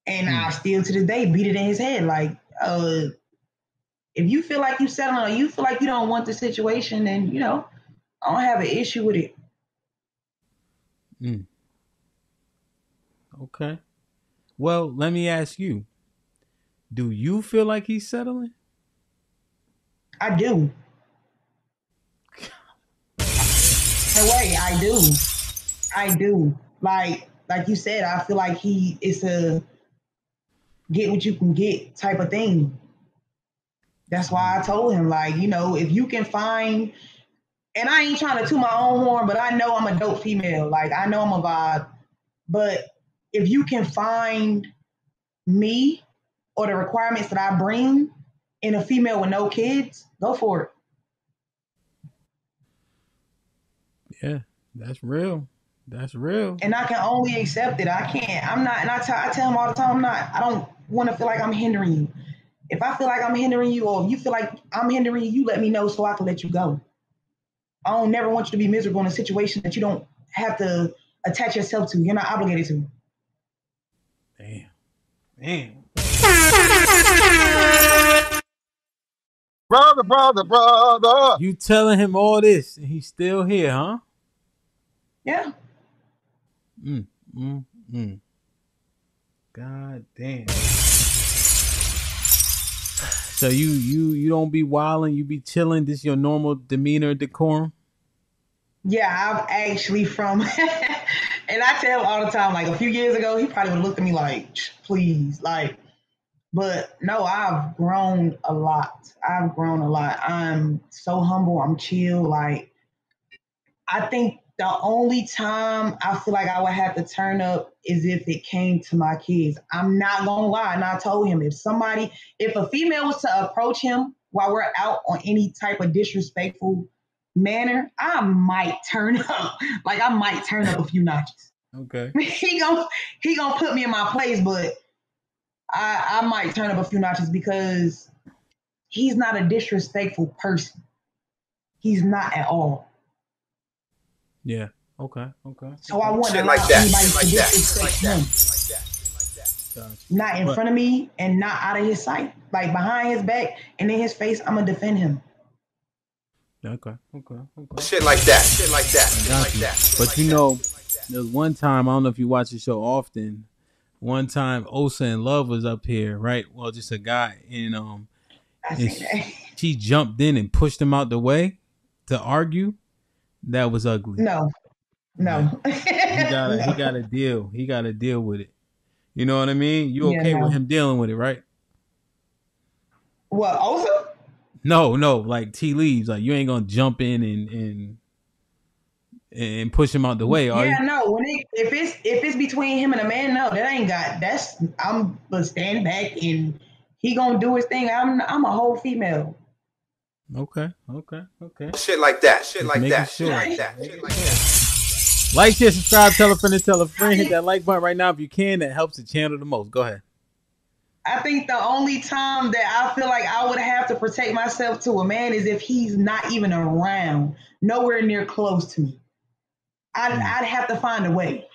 And I still to this day beat it in his head. Like, if you feel like you settling or you feel like you don't want the situation, then, you know, I don't have an issue with it. Okay. Well, let me ask you. Do you feel like he's settling? I do. In a way, I do. Like you said, I feel like it's a get what you can get type of thing. That's why I told him, like, you know, if you can find, and I ain't trying to toot my own horn, but I know I'm a dope female. Like, I know I'm a vibe. But if you can find me or the requirements that I bring in a female with no kids, go for it. Yeah, that's real. That's real. And I can only accept it. I'm not, and I tell him all the time, I don't want to feel like I'm hindering you. If I feel like I'm hindering you, or if you feel like I'm hindering you, you let me know so I can let you go. I don't never want you to be miserable in a situation that you don't have to attach yourself to. You're not obligated to. Damn. Brother. You telling him all this and he's still here, huh? Yeah. God damn. So you don't be wilding, you be chilling. This your normal demeanor, decorum? Yeah, I've actually and I tell him all the time, like a few years ago, he probably would look at me like, please, like, but no, I've grown a lot. I'm so humble. I'm chill. Like, I think the only time I feel like I would have to turn up is if it came to my kids. I'm not gonna lie. And I told him, if a female was to approach him while we're out on any type of disrespectful manner, I might turn up. Like, I might turn up a few notches. Okay. he gonna put me in my place, but I might turn up a few notches because he's not a disrespectful person. He's not at all. Yeah. Okay. So I want Shit like that. anybody Shit like to that. disrespect him. Not in front of me and not out of his sight. Like, behind his back and in his face, I'm gonna defend him. Okay. Shit like that. Shit like that. Shit like that. But you know, there's one time, I don't know if you watch the show often. One time, Osa and Love was up here, right? Well, just a guy, and she jumped in and pushed him out the way to argue. That was ugly. No. Right? He got to deal. He got to deal with it. You know what I mean? You okay with him dealing with it, right? What, Osa? No, like T Leaves. Like, you ain't gonna jump in and push him out the way, are you? Yeah, no. If it's between him and a man, no, I'm gonna stand back and he gonna do his thing. I'm a whole female. Okay. Shit like that. Shit Just like making that. sure. Shit like that. Shit like that. Like, share, subscribe, tell a friend, and tell a friend. Hit that like button right now if you can. That helps the channel the most. Go ahead. I think the only time that I feel like I would have to protect myself to a man is if he's not even around, nowhere near close to me. I'd have to find a way.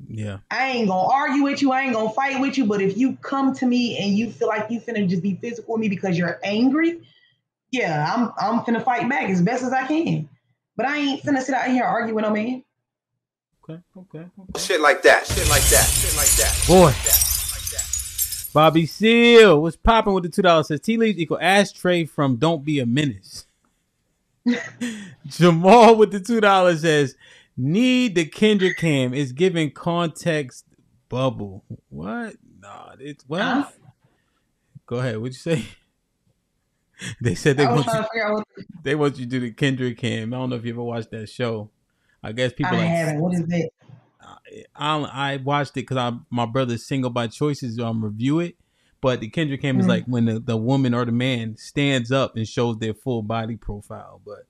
Yeah. I ain't gonna argue with you. I ain't gonna fight with you. But if you come to me and you feel like you finna just be physical with me because you're angry, yeah, I'm finna fight back as best as I can. But I ain't finna sit out here and argue with no man. Okay. Shit like that. Shit like that. Shit like that. Boy. Bobby Seal, what's popping with the $2 says tea leaves equal ashtray from Don't Be a Menace. Jamal with the $2 says need the Kendrick cam is giving context bubble. What? Nah, it's well. Huh? Go ahead. What'd you say? They said I was trying to figure out what they want you to do the Kendrick cam. I don't know if you ever watched that show. I guess people I like haven't. What is that? I watched it because my brother's single by choices review it. But the Kendrick cam is like when the woman or the man stands up and shows their full body profile. But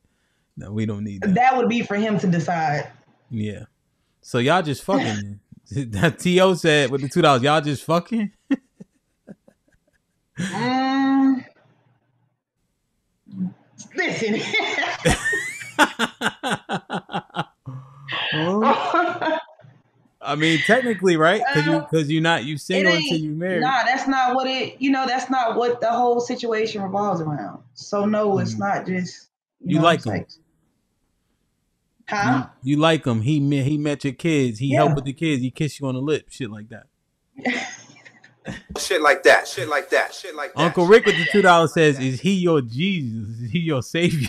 no, we don't need that. That would be for him to decide. Yeah. So y'all just fucking. That T.O. said with the $2, y'all just fucking. Listen. I mean, technically, right? Because you're not single until you married. Nah, that's not what it. That's not what the whole situation revolves around. So no, it's not just. You like him. Huh? You like him. He met your kids. He helped with the kids. He kissed you on the lip. Shit like that. Shit like that. Shit like that. Shit like that. Uncle Rick with the $2 says, "Is he your Jesus? Is he your savior?"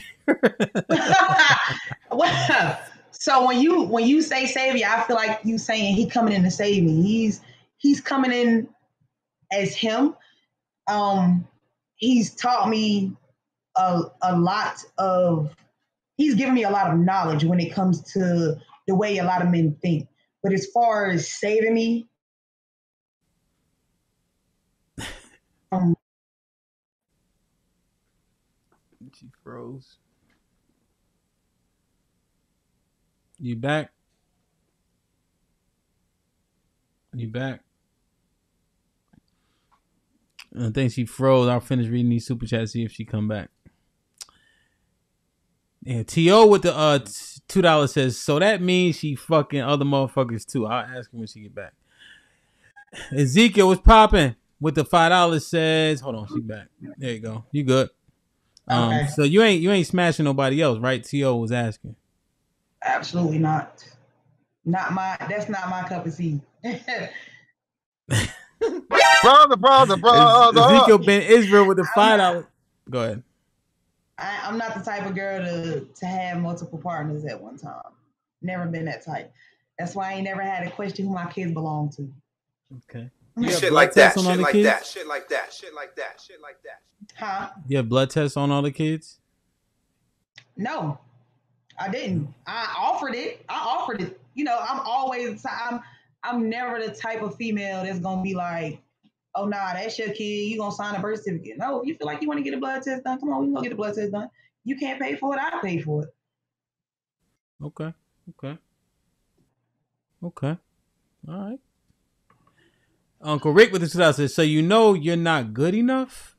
Well, so when you say savior, I feel like you saying he coming in to save me. He's coming in as him. He's taught me a lot of. He's given me a lot of knowledge when it comes to the way a lot of men think. But as far as saving me, she froze. You back? You back? I think she froze. I'll finish reading these super chats, see if she come back. And T.O. with the $2 says, so that means she fucking other motherfuckers too. I'll ask her when she get back. Ezekiel was popping with the $5 says, hold on, she back. There you go. You good. okay. So you ain't smashing nobody else, right? T.O. was asking. Absolutely not. That's not my cup of tea. brother. Ezekiel Ben Israel with the $5. Go ahead. I'm not the type of girl to have multiple partners at one time. Never been that type. That's why I ain't never had to question who my kids belong to. Okay. Shit like that. Shit like that. Shit like that. Shit like that. Shit like that. Huh? You have blood tests on all the kids? No, I didn't. I offered it. I'm never the type of female that's gonna be like, oh nah, that's your kid. You gonna sign a birth certificate? No, if you feel like you want to get a blood test done, come on, we can go get a blood test done. You can't pay for it. I pay for it. Okay. All right. Uncle Rick with the $2 says, so you're not good enough?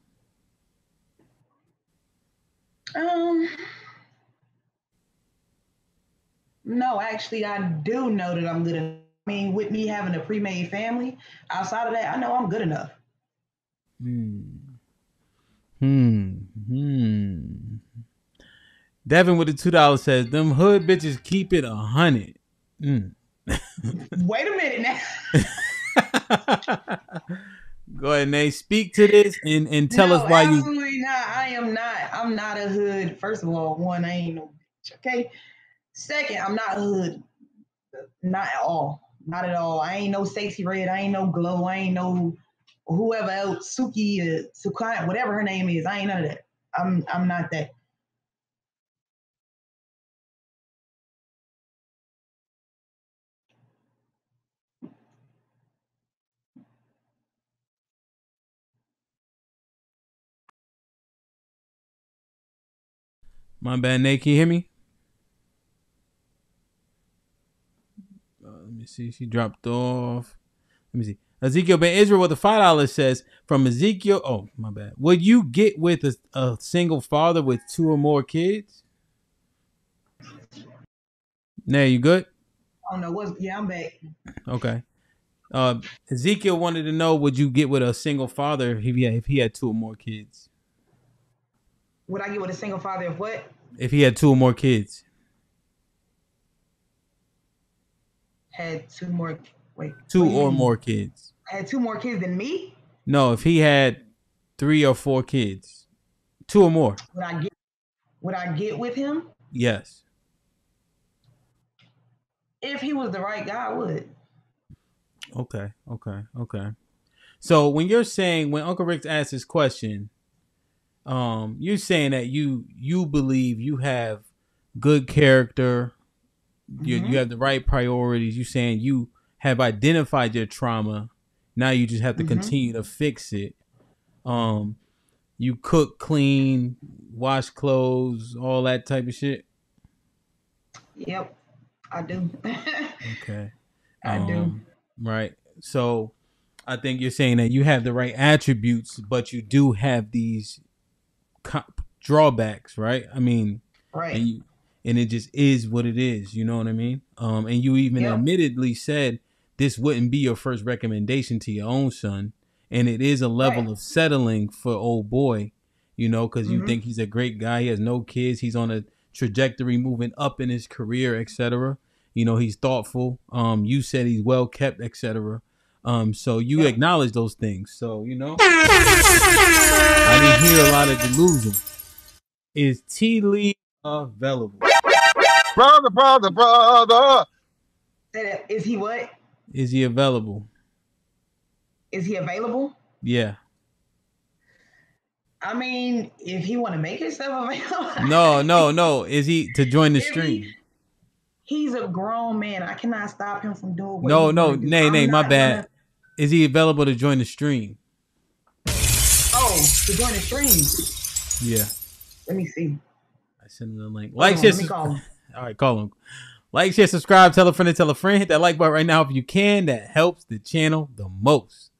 No, actually, I do know that I'm good enough. I mean, with me having a pre-made family, outside of that, I know I'm good enough. Devin with the $2 says, them hood bitches keep it 100. Wait a minute now. Go ahead, Nate. Speak to this and tell us why you. Absolutely not. I'm not a hood. First of all, one, I ain't no bitch. Okay. Second, I'm not a hood. Not at all. Not at all. I ain't no Stacey Red. I ain't no Glow. I ain't no whoever else, Suki, Sukai, whatever her name is. I ain't none of that. I'm not that. My bad, Nate. Can you hear me? Let me see. She dropped off. Let me see. Ezekiel Ben Israel with the $5 says from Ezekiel. Oh, my bad. Would you get with a single father with 2 or more kids? Nah, you good? I don't know what's. Yeah, I'm back. Okay. Ezekiel wanted to know, would you get with a single father if he had 2 or more kids? Would I get with a single father of what? If he had 2 or more kids. Had 2 more. Wait. 2 what do you or mean? more kids. Had 2 more kids than me? No, if he had 3 or 4 kids. 2 or more. Would I get with him? Yes. If he was the right guy, I would. Okay. So when Uncle Rick asked this question, you're saying that you believe you have good character, you have the right priorities. You're saying you have identified your trauma. Now you just have to continue to fix it. You cook, clean, wash clothes, all that type of shit. Yep, I do. Okay. I do. Right. So I think you're saying that you have the right attributes, but you do have these drawbacks, right? I mean, right. And it just is what it is. You know what I mean? And you even admittedly said this wouldn't be your first recommendation to your own son. And it is a level of settling for old boy, you know, because you think he's a great guy. He has no kids. He's on a trajectory moving up in his career, etc. You know, he's thoughtful. You said he's well kept, etc. So you acknowledge those things. So, you know, I didn't hear a lot of delusion. Is T. Lee available? Brother. Is he what? Is he available? Is he available? Yeah. I mean, if he want to make himself available. No. Is he to join the stream? He's a grown man. I cannot stop him from doing what Nay, my bad. Is he available to join the stream? Oh, to join the stream? Yeah. Let me see. I sent him the link. Let me call him. All right, call him. Like, share, subscribe, tell a friend, hit that like button right now if you can. That helps the channel the most.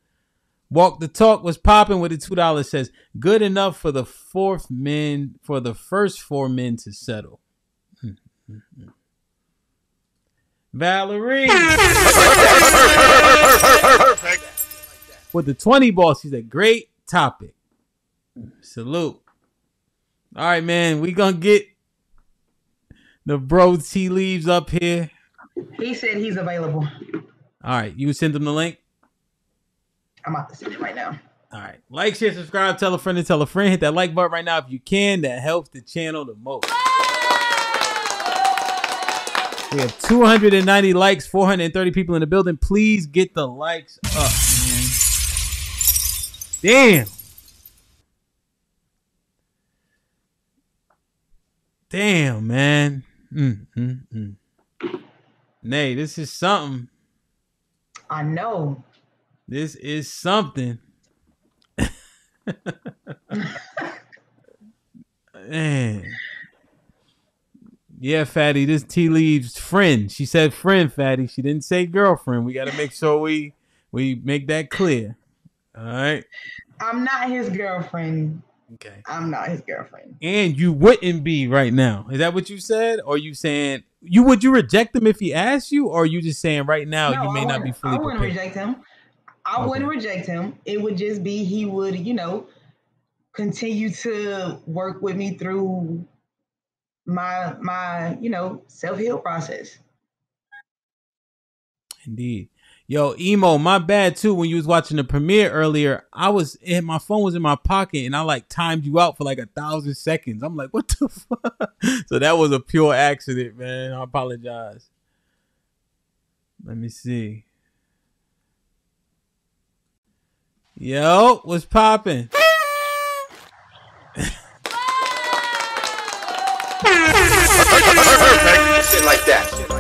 Walk the Talk was popping with the $2. Says good enough for the first 4 men to settle. Valerie with the 20 ball. She's a great topic. Salute. All right, man. We gonna get the bro Tea Leaves up here. He said he's available. All right, you send him the link. I'm about to send it right now. All right, like, share, subscribe, tell a friend, hit that like button right now if you can. That helps the channel the most. We have 290 likes, 430 people in the building. Please get the likes up, man. Damn, man. Nay, this is something. I know. This is something. Man. Yeah, Fatty, this Tea Leaves friend. She said friend, Fatty. She didn't say girlfriend. We got to make sure we make that clear. All right? I'm not his girlfriend. Okay. I'm not his girlfriend. And you wouldn't be right now. Is that what you said? Or you saying would you reject him if he asked you? Or are you just saying right now you may not be fully prepared? I wouldn't reject him. I wouldn't reject him. It would just be he would, continue to work with me through my self-heal process. Indeed. Yo, Emo, my bad too. When you was watching the premiere earlier, my phone was in my pocket and I timed you out for 1,000 seconds. I'm like, what the fuck? So that was a pure accident, man. I apologize. Let me see. Yo, what's popping? Shit like that.